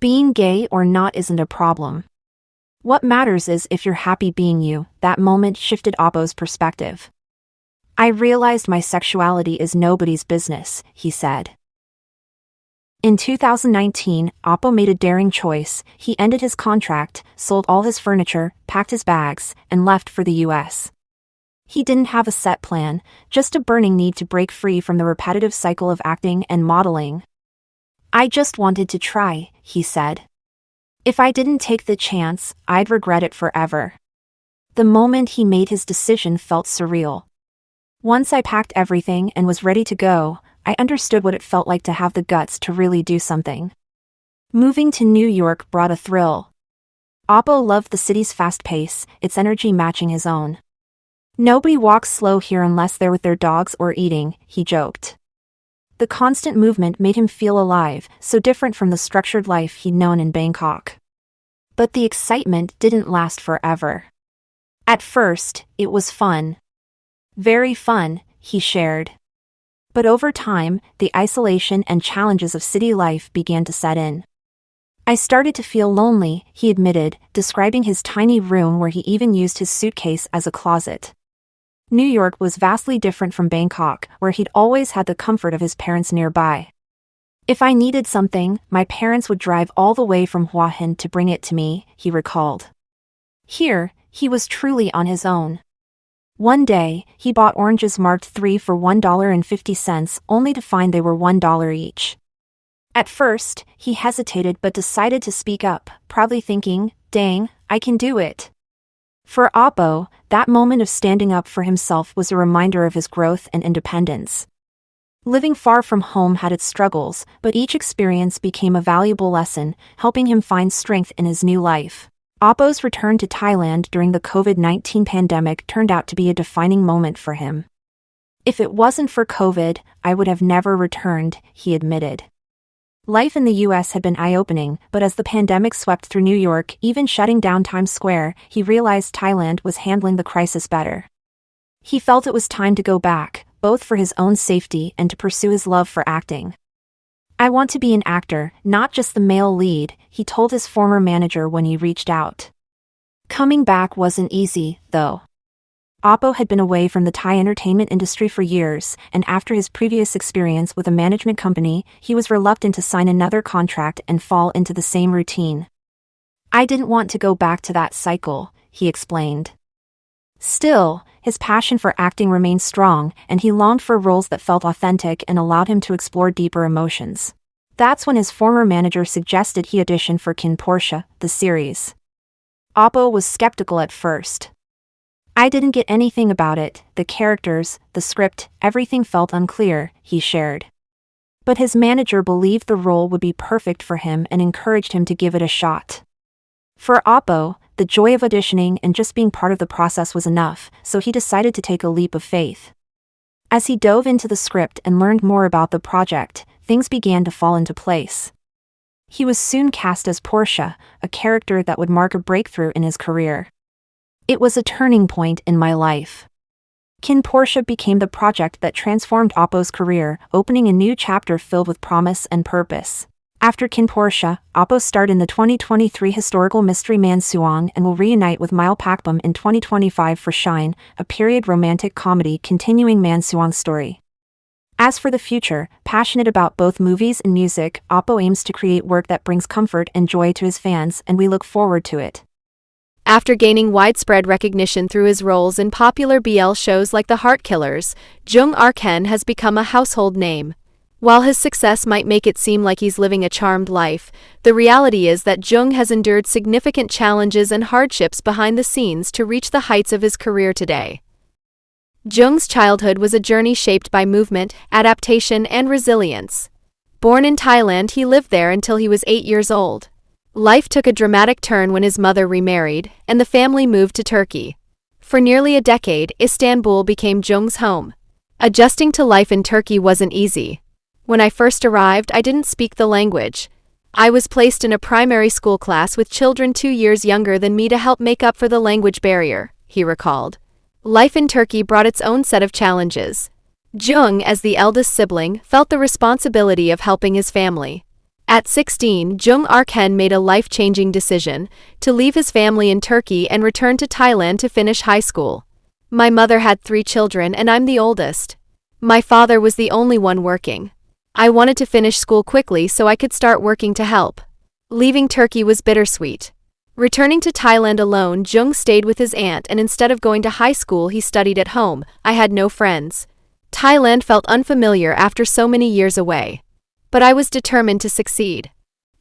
Being gay or not isn't a problem. What matters is if you're happy being you." That moment shifted Oppo's perspective. "I realized my sexuality is nobody's business," he said. In 2019, Oppo made a daring choice. He ended his contract, sold all his furniture, packed his bags, and left for the US. He didn't have a set plan, just a burning need to break free from the repetitive cycle of acting and modeling. "I just wanted to try," he said. "If I didn't take the chance, I'd regret it forever." The moment he made his decision felt surreal. "Once I packed everything and was ready to go, I understood what it felt like to have the guts to really do something." Moving to New York brought a thrill. Oppo loved the city's fast pace, its energy matching his own. "Nobody walks slow here unless they're with their dogs or eating," he joked. The constant movement made him feel alive, so different from the structured life he'd known in Bangkok. But the excitement didn't last forever. At first, it was fun. "Very fun," he shared. But over time, the isolation and challenges of city life began to set in. "I started to feel lonely," he admitted, describing his tiny room where he even used his suitcase as a closet. New York was vastly different from Bangkok, where he'd always had the comfort of his parents nearby. "If I needed something, my parents would drive all the way from Hua Hin to bring it to me," he recalled. Here, he was truly on his own. One day, he bought oranges marked 3 for $1.50, only to find they were $1 each. At first, he hesitated but decided to speak up, proudly thinking, "Dang, I can do it." For Oppo, that moment of standing up for himself was a reminder of his growth and independence. Living far from home had its struggles, but each experience became a valuable lesson, helping him find strength in his new life. Oppo's return to Thailand during the COVID-19 pandemic turned out to be a defining moment for him. "If it wasn't for COVID, I would have never returned," he admitted. Life in the US had been eye-opening, but as the pandemic swept through New York, even shutting down Times Square, he realized Thailand was handling the crisis better. He felt it was time to go back, both for his own safety and to pursue his love for acting. "I want to be an actor, not just the male lead," he told his former manager when he reached out. Coming back wasn't easy, though. Oppo had been away from the Thai entertainment industry for years, and after his previous experience with a management company, he was reluctant to sign another contract and fall into the same routine. "I didn't want to go back to that cycle," he explained. Still, his passion for acting remained strong, and he longed for roles that felt authentic and allowed him to explore deeper emotions. That's when his former manager suggested he audition for Kin Portia, the series. Oppo was skeptical at first. "I didn't get anything about it, the characters, the script, everything felt unclear," he shared. But his manager believed the role would be perfect for him and encouraged him to give it a shot. For Oppo, the joy of auditioning and just being part of the process was enough, so he decided to take a leap of faith. As he dove into the script and learned more about the project, things began to fall into place. He was soon cast as Portia, a character that would mark a breakthrough in his career. "It was a turning point in my life." Kin Portia became the project that transformed Oppo's career, opening a new chapter filled with promise and purpose. After Kin Portia, Oppo starred in the 2023 historical mystery Man Suong and will reunite with Mile Pakbum in 2025 for Shine, a period romantic comedy continuing Man Suong's story. As for the future, passionate about both movies and music, Oppo aims to create work that brings comfort and joy to his fans, and we look forward to it. After gaining widespread recognition through his roles in popular BL shows like The Heart Killers, Joong has become a household name. While his success might make it seem like he's living a charmed life, the reality is that Joong has endured significant challenges and hardships behind the scenes to reach the heights of his career today. Joong's childhood was a journey shaped by movement, adaptation, and resilience. Born in Thailand, he lived there until he was 8 years old. Life took a dramatic turn when his mother remarried, and the family moved to Turkey. For nearly a decade, Istanbul became Joong's home. Adjusting to life in Turkey wasn't easy. When I first arrived, I didn't speak the language. I was placed in a primary school class with children 2 years younger than me to help make up for the language barrier, he recalled. Life in Turkey brought its own set of challenges. Joong, as the eldest sibling, felt the responsibility of helping his family. At 16, Joong Arken made a life-changing decision to leave his family in Turkey and return to Thailand to finish high school. My mother had 3 children and I'm the oldest. My father was the only one working. I wanted to finish school quickly so I could start working to help. Leaving Turkey was bittersweet. Returning to Thailand alone, Joong stayed with his aunt, and instead of going to high school he studied at home. I had no friends. Thailand felt unfamiliar after so many years away. But I was determined to succeed.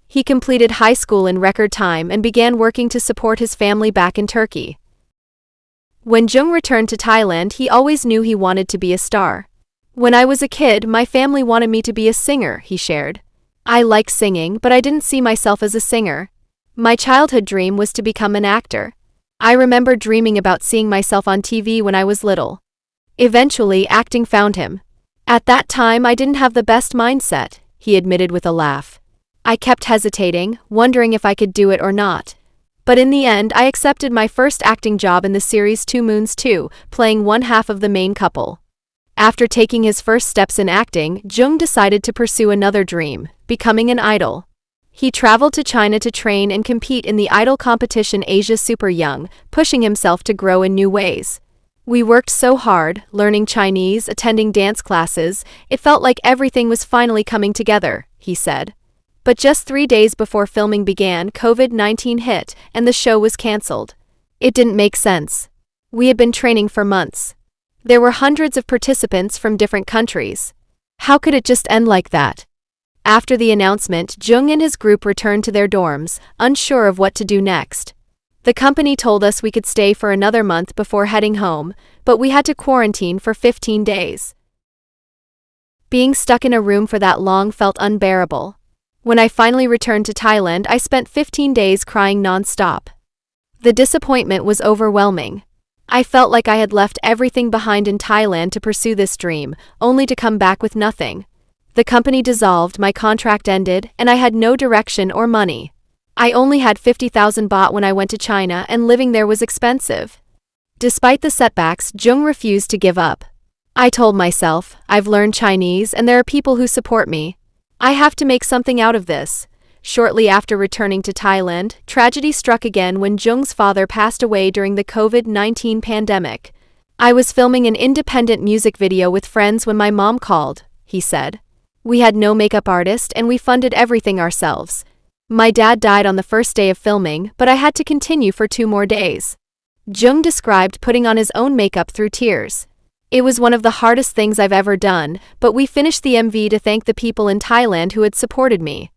He completed high school in record time and began working to support his family back in Turkey. When Joong returned to Thailand, he always knew he wanted to be a star. When I was a kid, my family wanted me to be a singer, he shared. I like singing, but I didn't see myself as a singer. My childhood dream was to become an actor. I remember dreaming about seeing myself on TV when I was little. Eventually, acting found him. At that time, I didn't have the best mindset, he admitted with a laugh. I kept hesitating, wondering if I could do it or not. But in the end, I accepted my first acting job in the series 2 Moons 2, playing one half of the main couple. After taking his first steps in acting, Joong decided to pursue another dream, becoming an idol. He traveled to China to train and compete in the idol competition Asia Super Young, pushing himself to grow in new ways. We worked so hard, learning Chinese, attending dance classes, it felt like everything was finally coming together, he said. But just 3 days before filming began, COVID-19 hit, and the show was cancelled. It didn't make sense. We had been training for months. There were hundreds of participants from different countries. How could it just end like that? After the announcement, Joong and his group returned to their dorms, unsure of what to do next. The company told us we could stay for another month before heading home, but we had to quarantine for 15 days. Being stuck in a room for that long felt unbearable. When I finally returned to Thailand, I spent 15 days crying non-stop. The disappointment was overwhelming. I felt like I had left everything behind in Thailand to pursue this dream, only to come back with nothing. The company dissolved, my contract ended, and I had no direction or money. I only had 50,000 baht when I went to China, and living there was expensive. Despite the setbacks, Joong refused to give up. I told myself, I've learned Chinese and there are people who support me. I have to make something out of this. Shortly after returning to Thailand, tragedy struck again when Joong's father passed away during the COVID-19 pandemic. I was filming an independent music video with friends when my mom called, he said. We had no makeup artist and we funded everything ourselves. My dad died on the first day of filming, but I had to continue for 2 more days. Joong described putting on his own makeup through tears. It was one of the hardest things I've ever done, but we finished the MV to thank the people in Thailand who had supported me.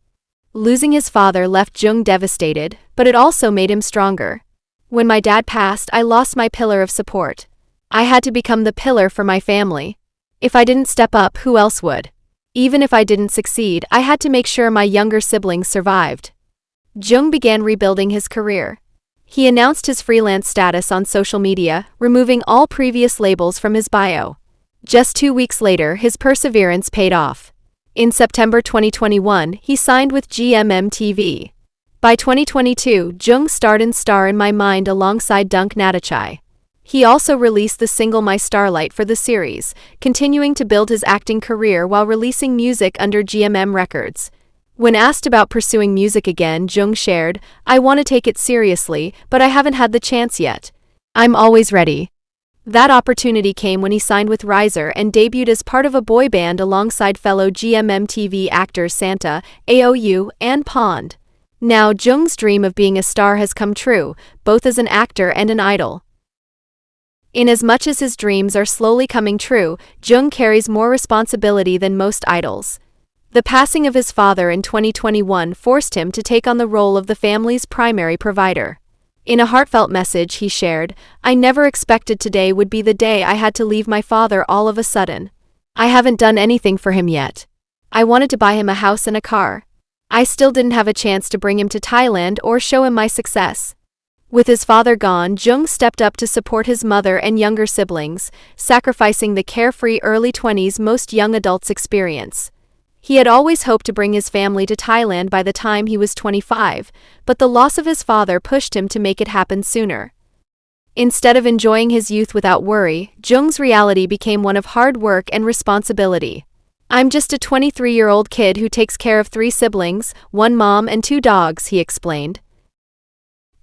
Losing his father left Joong devastated, but it also made him stronger. When my dad passed, I lost my pillar of support. I had to become the pillar for my family. If I didn't step up, who else would? Even if I didn't succeed, I had to make sure my younger siblings survived. Joong began rebuilding his career. He announced his freelance status on social media, removing all previous labels from his bio. Just 2 weeks later, his perseverance paid off. In September 2021, he signed with GMMTV. By 2022, Joong starred in Star in My Mind alongside Dunk Natachai. He also released the single My Starlight for the series, continuing to build his acting career while releasing music under GMM Records. When asked about pursuing music again, Joong shared, I want to take it seriously, but I haven't had the chance yet. I'm always ready. That opportunity came when he signed with Riser and debuted as part of a boy band alongside fellow GMMTV actors Santa, AOU, and Pond. Now Joong's dream of being a star has come true, both as an actor and an idol. Inasmuch as his dreams are slowly coming true, Joong carries more responsibility than most idols. The passing of his father in 2021 forced him to take on the role of the family's primary provider. In a heartfelt message he shared, "I never expected today would be the day I had to leave my father all of a sudden. I haven't done anything for him yet. I wanted to buy him a house and a car. I still didn't have a chance to bring him to Thailand or show him my success." With his father gone, Joong stepped up to support his mother and younger siblings, sacrificing the carefree early 20s most young adults experience. He had always hoped to bring his family to Thailand by the time he was 25, but the loss of his father pushed him to make it happen sooner. Instead of enjoying his youth without worry, Joong's reality became one of hard work and responsibility. "I'm just a 23-year-old kid who takes care of 3 siblings, 1 mom and 2 dogs," he explained.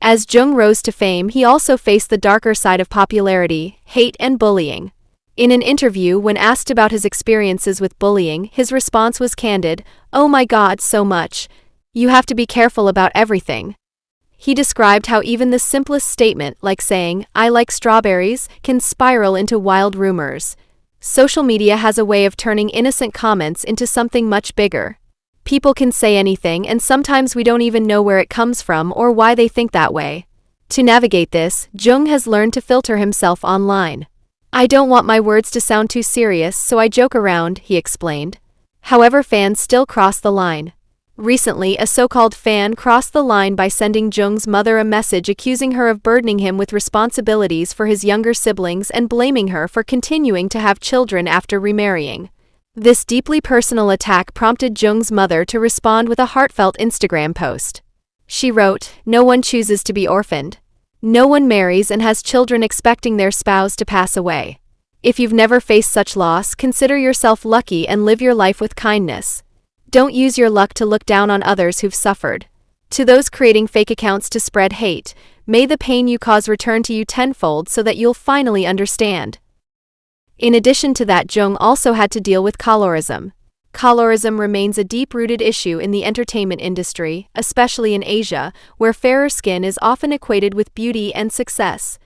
As Joong rose to fame, he also faced the darker side of popularity, hate and bullying. In an interview, when asked about his experiences with bullying, his response was candid, "Oh my God, so much. You have to be careful about everything." He described how even the simplest statement, like saying, "I like strawberries," can spiral into wild rumors. Social media has a way of turning innocent comments into something much bigger. People can say anything, and sometimes we don't even know where it comes from or why they think that way. To navigate this, Joong has learned to filter himself online. "I don't want my words to sound too serious, so I joke around," he explained. However, fans still cross the line. Recently, a so-called fan crossed the line by sending Joong's mother a message accusing her of burdening him with responsibilities for his younger siblings and blaming her for continuing to have children after remarrying. This deeply personal attack prompted Joong's mother to respond with a heartfelt Instagram post. She wrote, "No one chooses to be orphaned. No one marries and has children expecting their spouse to pass away. If you've never faced such loss, consider yourself lucky and live your life with kindness. Don't use your luck to look down on others who've suffered. To those creating fake accounts to spread hate, may the pain you cause return to you tenfold so that you'll finally understand." In addition to that, Joong also had to deal with colorism. Colorism remains a deep-rooted issue in the entertainment industry, especially in Asia, where fairer skin is often equated with beauty and success.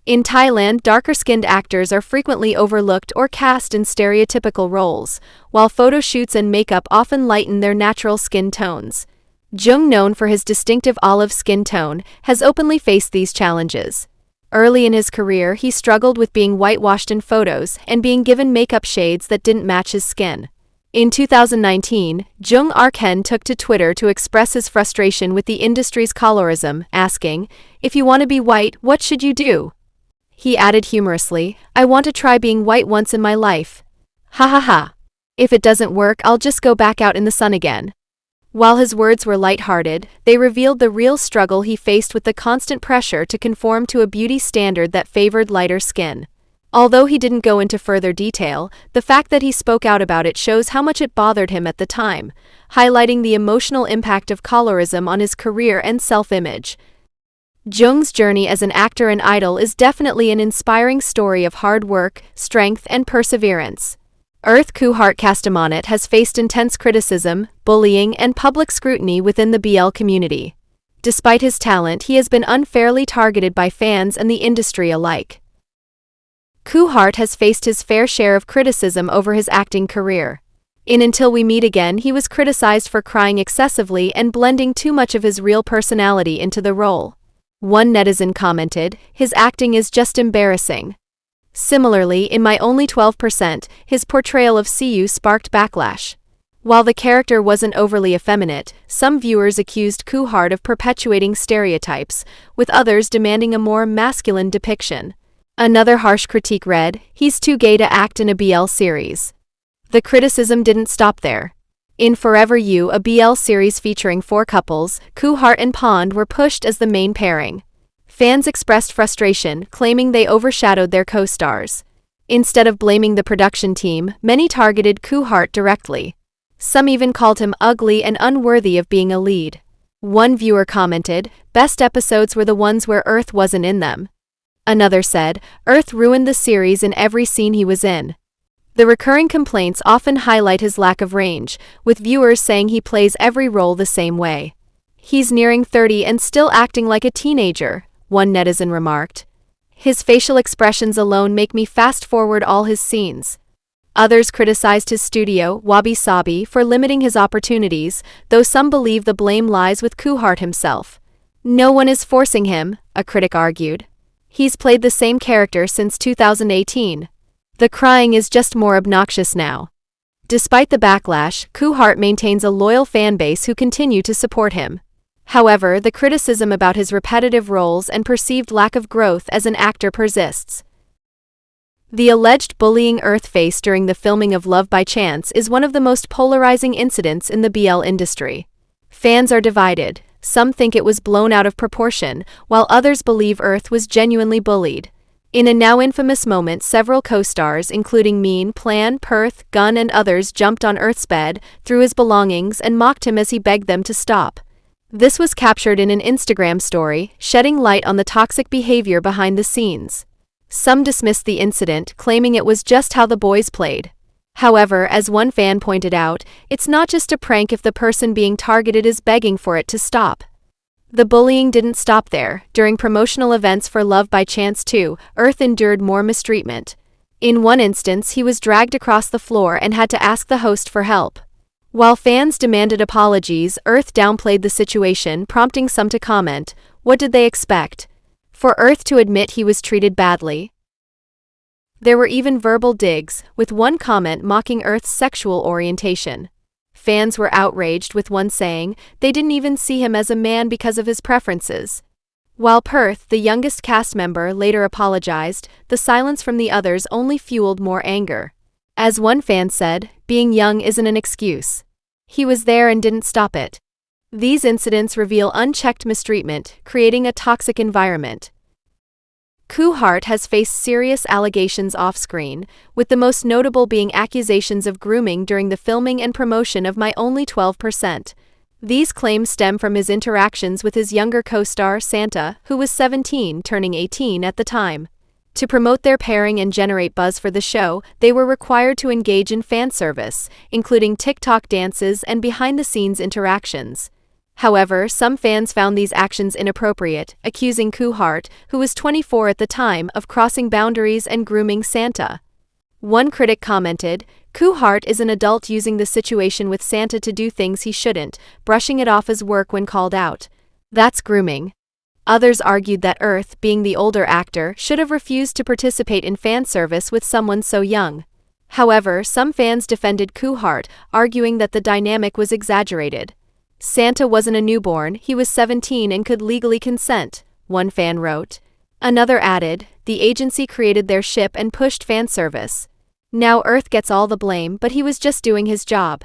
In Thailand, darker-skinned actors are frequently overlooked or cast in stereotypical roles, while photo shoots and makeup often lighten their natural skin tones. Joong, known for his distinctive olive skin tone, has openly faced these challenges. Early in his career, he struggled with being whitewashed in photos and being given makeup shades that didn't match his skin. In 2019, Joong Arkhen took to Twitter to express his frustration with the industry's colorism, asking, "If you want to be white, what should you do?" He added humorously, "I want to try being white once in my life. Ha ha ha. If it doesn't work, I'll just go back out in the sun again." While his words were lighthearted, they revealed the real struggle he faced with the constant pressure to conform to a beauty standard that favored lighter skin. Although he didn't go into further detail, the fact that he spoke out about it shows how much it bothered him at the time, highlighting the emotional impact of colorism on his career and self-image. Joong's journey as an actor and idol is definitely an inspiring story of hard work, strength, and perseverance. Koo Hart Castamonit has faced intense criticism, bullying, and public scrutiny within the BL community. Despite his talent, he has been unfairly targeted by fans and the industry alike. Koo Hart has faced his fair share of criticism over his acting career. In Until We Meet Again, he was criticized for crying excessively and blending too much of his real personality into the role. One netizen commented, "His acting is just embarrassing." Similarly, in My Only 12%, his portrayal of Siyu sparked backlash. While the character wasn't overly effeminate, some viewers accused Koo Hart of perpetuating stereotypes, with others demanding a more masculine depiction. Another harsh critique read, "He's too gay to act in a BL series." The criticism didn't stop there. In Forever You, a BL series featuring 4 couples, Koo Hart and Pond were pushed as the main pairing. Fans expressed frustration, claiming they overshadowed their co-stars. Instead of blaming the production team, many targeted Koo Hart directly. Some even called him ugly and unworthy of being a lead. One viewer commented, "Best episodes were the ones where Earth wasn't in them." Another said, "Earth ruined the series in every scene he was in." The recurring complaints often highlight his lack of range, with viewers saying he plays every role the same way. "He's nearing 30 and still acting like a teenager," one netizen remarked. "His facial expressions alone make me fast-forward all his scenes." Others criticized his studio, Wabi Sabi, for limiting his opportunities, though some believe the blame lies with Kuhart himself. No one is forcing him, a critic argued. He's played the same character since 2018. The crying is just more obnoxious now. Despite the backlash, Kuhart maintains a loyal fanbase who continue to support him. However, the criticism about his repetitive roles and perceived lack of growth as an actor persists. The alleged bullying Earth faced during the filming of Love by Chance is one of the most polarizing incidents in the BL industry. Fans are divided. Some think it was blown out of proportion, while others believe Earth was genuinely bullied. In a now infamous moment, several co-stars, including Mean, Plan, Perth, Gunn and others, jumped on Earth's bed, threw his belongings, and mocked him as he begged them to stop. This was captured in an Instagram story, shedding light on the toxic behavior behind the scenes. Some dismissed the incident, claiming it was just how the boys played. However, as one fan pointed out, it's not just a prank if the person being targeted is begging for it to stop. The bullying didn't stop there. During promotional events for Love by Chance 2, Earth endured more mistreatment. In one instance, he was dragged across the floor and had to ask the host for help. While fans demanded apologies, Earth downplayed the situation, prompting some to comment, "What did they expect?" For Earth to admit he was treated badly. There were even verbal digs, with one comment mocking Earth's sexual orientation. Fans were outraged, with one saying they didn't even see him as a man because of his preferences. While Perth, the youngest cast member, later apologized, the silence from the others only fueled more anger. As one fan said, being young isn't an excuse. He was there and didn't stop it. These incidents reveal unchecked mistreatment, creating a toxic environment. Kuhart has faced serious allegations off-screen, with the most notable being accusations of grooming during the filming and promotion of My Only 12%. These claims stem from his interactions with his younger co-star Santa, who was 17, turning 18 at the time. To promote their pairing and generate buzz for the show, they were required to engage in fan service, including TikTok dances and behind-the-scenes interactions. However, some fans found these actions inappropriate, accusing Kuhart, who was 24 at the time, of crossing boundaries and grooming Santa. One critic commented, "Kuhart is an adult using the situation with Santa to do things he shouldn't, brushing it off as work when called out. That's grooming." Others argued that Earth, being the older actor, should have refused to participate in fan service with someone so young. However, some fans defended Kuhart, arguing that the dynamic was exaggerated. Santa wasn't a newborn, he was 17 and could legally consent, one fan wrote. Another added, the agency created their ship and pushed fan service. Now Earth gets all the blame, but he was just doing his job.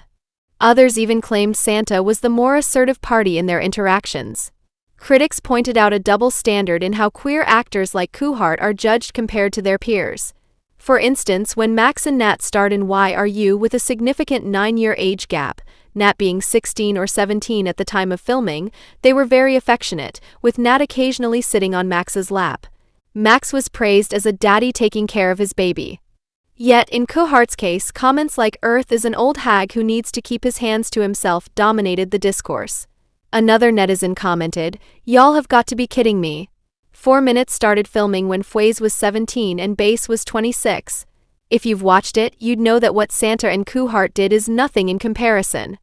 Others even claimed Santa was the more assertive party in their interactions. Critics pointed out a double standard in how queer actors like Kuhart are judged compared to their peers. For instance, when Max and Nat starred in Why Are You with a significant 9-year age gap, Nat being 16 or 17 at the time of filming, they were very affectionate, with Nat occasionally sitting on Max's lap. Max was praised as a daddy taking care of his baby. Yet, in Kuhart's case, comments like Earth is an old hag who needs to keep his hands to himself dominated the discourse. Another netizen commented, "Y'all have got to be kidding me. 4 Minutes started filming when Fwaiz was 17 and Bass was 26. If you've watched it, you'd know that what Santa and Kuhart did is nothing in comparison."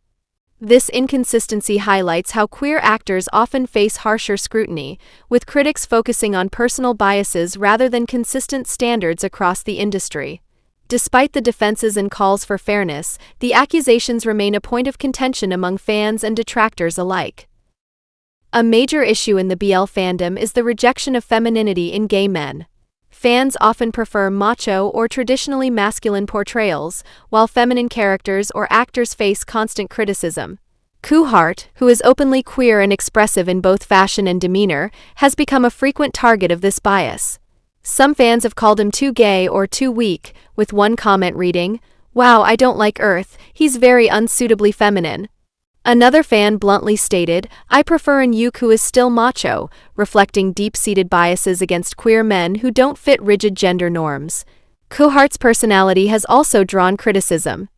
This inconsistency highlights how queer actors often face harsher scrutiny, with critics focusing on personal biases rather than consistent standards across the industry. Despite the defenses and calls for fairness, the accusations remain a point of contention among fans and detractors alike. A major issue in the BL fandom is the rejection of femininity in gay men. Fans often prefer macho or traditionally masculine portrayals, while feminine characters or actors face constant criticism. Kuhart, who is openly queer and expressive in both fashion and demeanor, has become a frequent target of this bias. Some fans have called him too gay or too weak, with one comment reading, "Wow, I don't like Earth, he's very unsuitably feminine." Another fan bluntly stated, "I prefer an Yuk who is still macho," reflecting deep-seated biases against queer men who don't fit rigid gender norms. Kuhart's personality has also drawn criticism.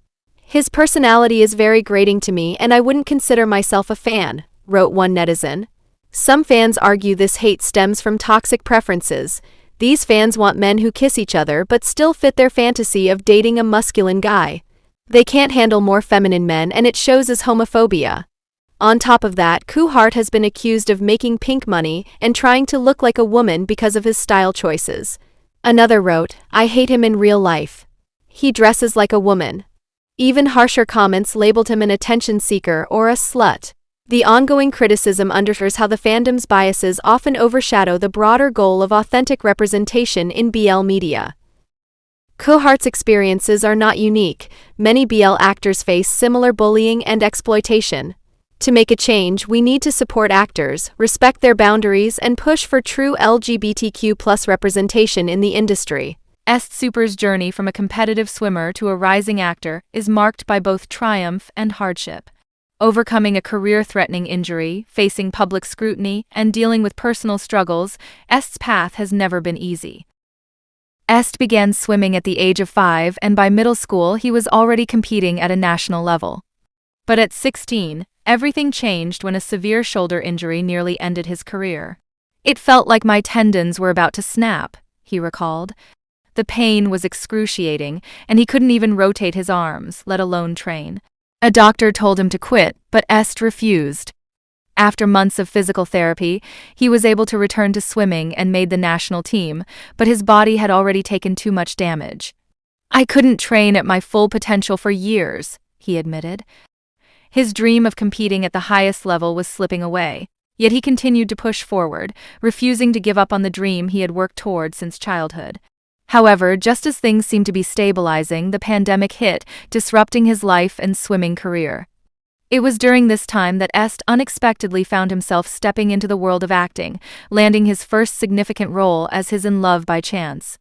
"His personality is very grating to me and I wouldn't consider myself a fan," wrote one netizen. Some fans argue this hate stems from toxic preferences. These fans want men who kiss each other but still fit their fantasy of dating a masculine guy. They can't handle more feminine men, and it shows as homophobia. On top of that, Hart has been accused of making pink money and trying to look like a woman because of his style choices. Another wrote, "I hate him in real life. He dresses like a woman." Even harsher comments labeled him an attention seeker or a slut. The ongoing criticism underscores how the fandom's biases often overshadow the broader goal of authentic representation in BL media. Hart's experiences are not unique. Many BL actors face similar bullying and exploitation. To make a change, we need to support actors, respect their boundaries, and push for true LGBTQ+ representation in the industry. Super's journey from a competitive swimmer to a rising actor is marked by both triumph and hardship. Overcoming a career-threatening injury, facing public scrutiny, and dealing with personal struggles, Est's path has never been easy. Est began swimming at the age of 5, and by middle school he was already competing at a national level. But at 16, everything changed when a severe shoulder injury nearly ended his career. "It felt like my tendons were about to snap," he recalled. The pain was excruciating, and he couldn't even rotate his arms, let alone train. A doctor told him to quit, but Est refused. After months of physical therapy, he was able to return to swimming and made the national team, but his body had already taken too much damage. "I couldn't train at my full potential for years," he admitted. His dream of competing at the highest level was slipping away, yet he continued to push forward, refusing to give up on the dream he had worked toward since childhood. However, just as things seemed to be stabilizing, the pandemic hit, disrupting his life and swimming career. It was during this time that Est unexpectedly found himself stepping into the world of acting, landing his first significant role as his in love by chance.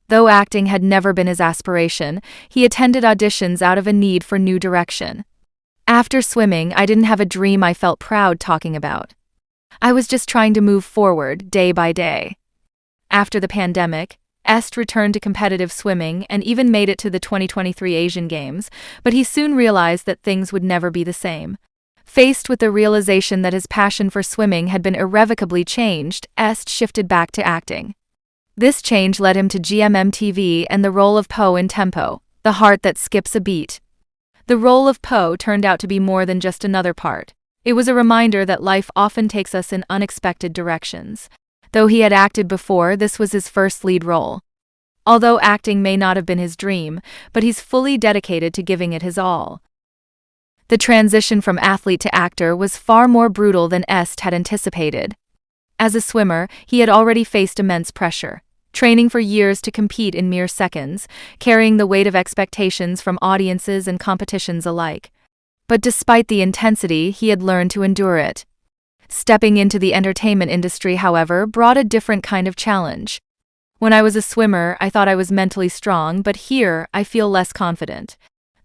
Though acting had never been his aspiration, he attended auditions out of a need for new direction. "After swimming, I didn't have a dream I felt proud talking about. I was just trying to move forward, day by day." After the pandemic, Est returned to competitive swimming and even made it to the 2023 Asian Games, but he soon realized that things would never be the same. Faced with the realization that his passion for swimming had been irrevocably changed, Est shifted back to acting. This change led him to GMMTV and the role of Po in Tempo, the heart that skips a beat. The role of Po turned out to be more than just another part. It was a reminder that life often takes us in unexpected directions. Though he had acted before, this was his first lead role. Although acting may not have been his dream, but he's fully dedicated to giving it his all. The transition from athlete to actor was far more brutal than Est had anticipated. As a swimmer, he had already faced immense pressure, training for years to compete in mere seconds, carrying the weight of expectations from audiences and competitions alike. But despite the intensity, he had learned to endure it. Stepping into the entertainment industry, however, brought a different kind of challenge. "When I was a swimmer, I thought I was mentally strong, but here, I feel less confident."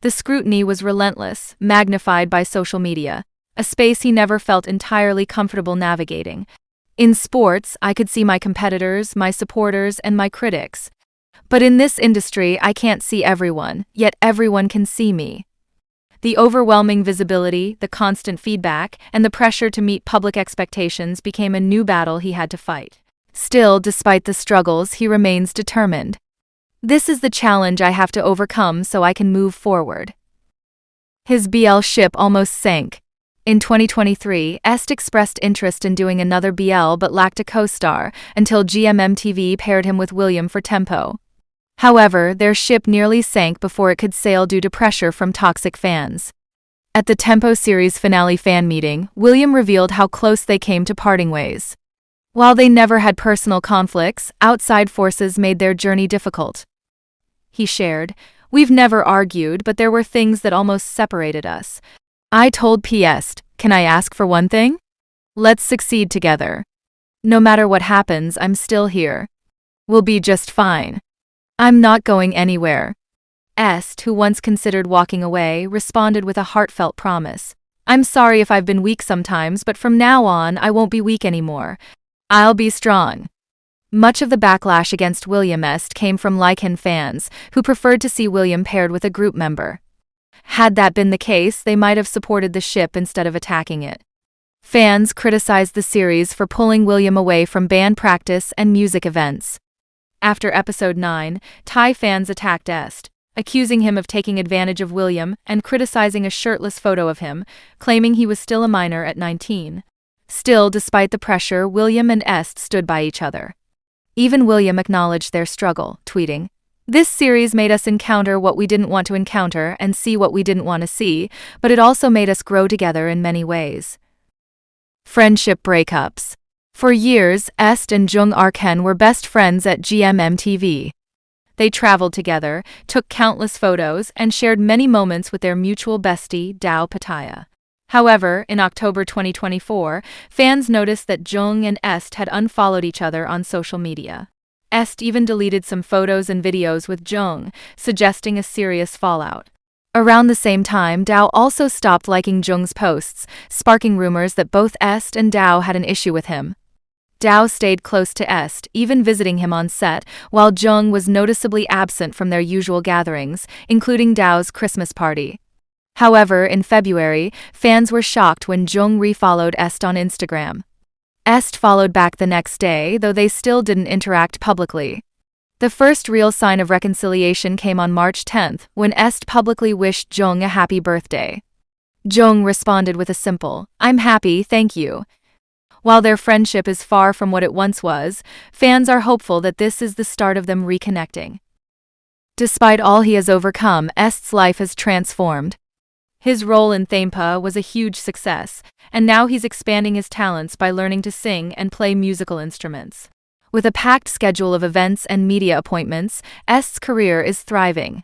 The scrutiny was relentless, magnified by social media, a space he never felt entirely comfortable navigating. "In sports, I could see my competitors, my supporters, and my critics. But in this industry, I can't see everyone, yet everyone can see me." The overwhelming visibility, the constant feedback, and the pressure to meet public expectations became a new battle he had to fight. Still, despite the struggles, he remains determined. "This is the challenge I have to overcome so I can move forward." His BL ship almost sank. In 2023, Est expressed interest in doing another BL but lacked a co-star until GMMTV paired him with William for Tempo. However, their ship nearly sank before it could sail due to pressure from toxic fans. At the Tempo series finale fan meeting, William revealed how close they came to parting ways. While they never had personal conflicts, outside forces made their journey difficult. He shared, "We've never argued, but there were things that almost separated us. I told PS, can I ask for one thing? Let's succeed together. No matter what happens, I'm still here. We'll be just fine. I'm not going anywhere." Est, who once considered walking away, responded with a heartfelt promise. "I'm sorry if I've been weak sometimes, but from now on, I won't be weak anymore. I'll be strong." Much of the backlash against William Est came from Lycan fans, who preferred to see William paired with a group member. Had that been the case, they might have supported the ship instead of attacking it. Fans criticized the series for pulling William away from band practice and music events. After episode 9, Thai fans attacked Est, accusing him of taking advantage of William and criticizing a shirtless photo of him, claiming he was still a minor at 19. Still, despite the pressure, William and Est stood by each other. Even William acknowledged their struggle, tweeting, "This series made us encounter what we didn't want to encounter and see what we didn't want to see, but it also made us grow together in many ways." Friendship breakups. For years, Est and Joong were best friends at GMMTV. They traveled together, took countless photos, and shared many moments with their mutual bestie, Dao Pattaya. However, in October 2024, fans noticed that Joong and Est had unfollowed each other on social media. Est even deleted some photos and videos with Joong, suggesting a serious fallout. Around the same time, Dao also stopped liking Joong's posts, sparking rumors that both Est and Dao had an issue with him. Dao stayed close to Est, even visiting him on set, while Joong was noticeably absent from their usual gatherings, including Dao's Christmas party. However, in February, fans were shocked when Joong refollowed Est on Instagram. Est followed back the next day, though they still didn't interact publicly. The first real sign of reconciliation came on March 10th, when Est publicly wished Joong a happy birthday. Joong responded with a simple, "I'm happy, thank you." While their friendship is far from what it once was, fans are hopeful that this is the start of them reconnecting. Despite all he has overcome, Est's life has transformed. His role in Thaempa was a huge success, and now he's expanding his talents by learning to sing and play musical instruments. With a packed schedule of events and media appointments, Est's career is thriving.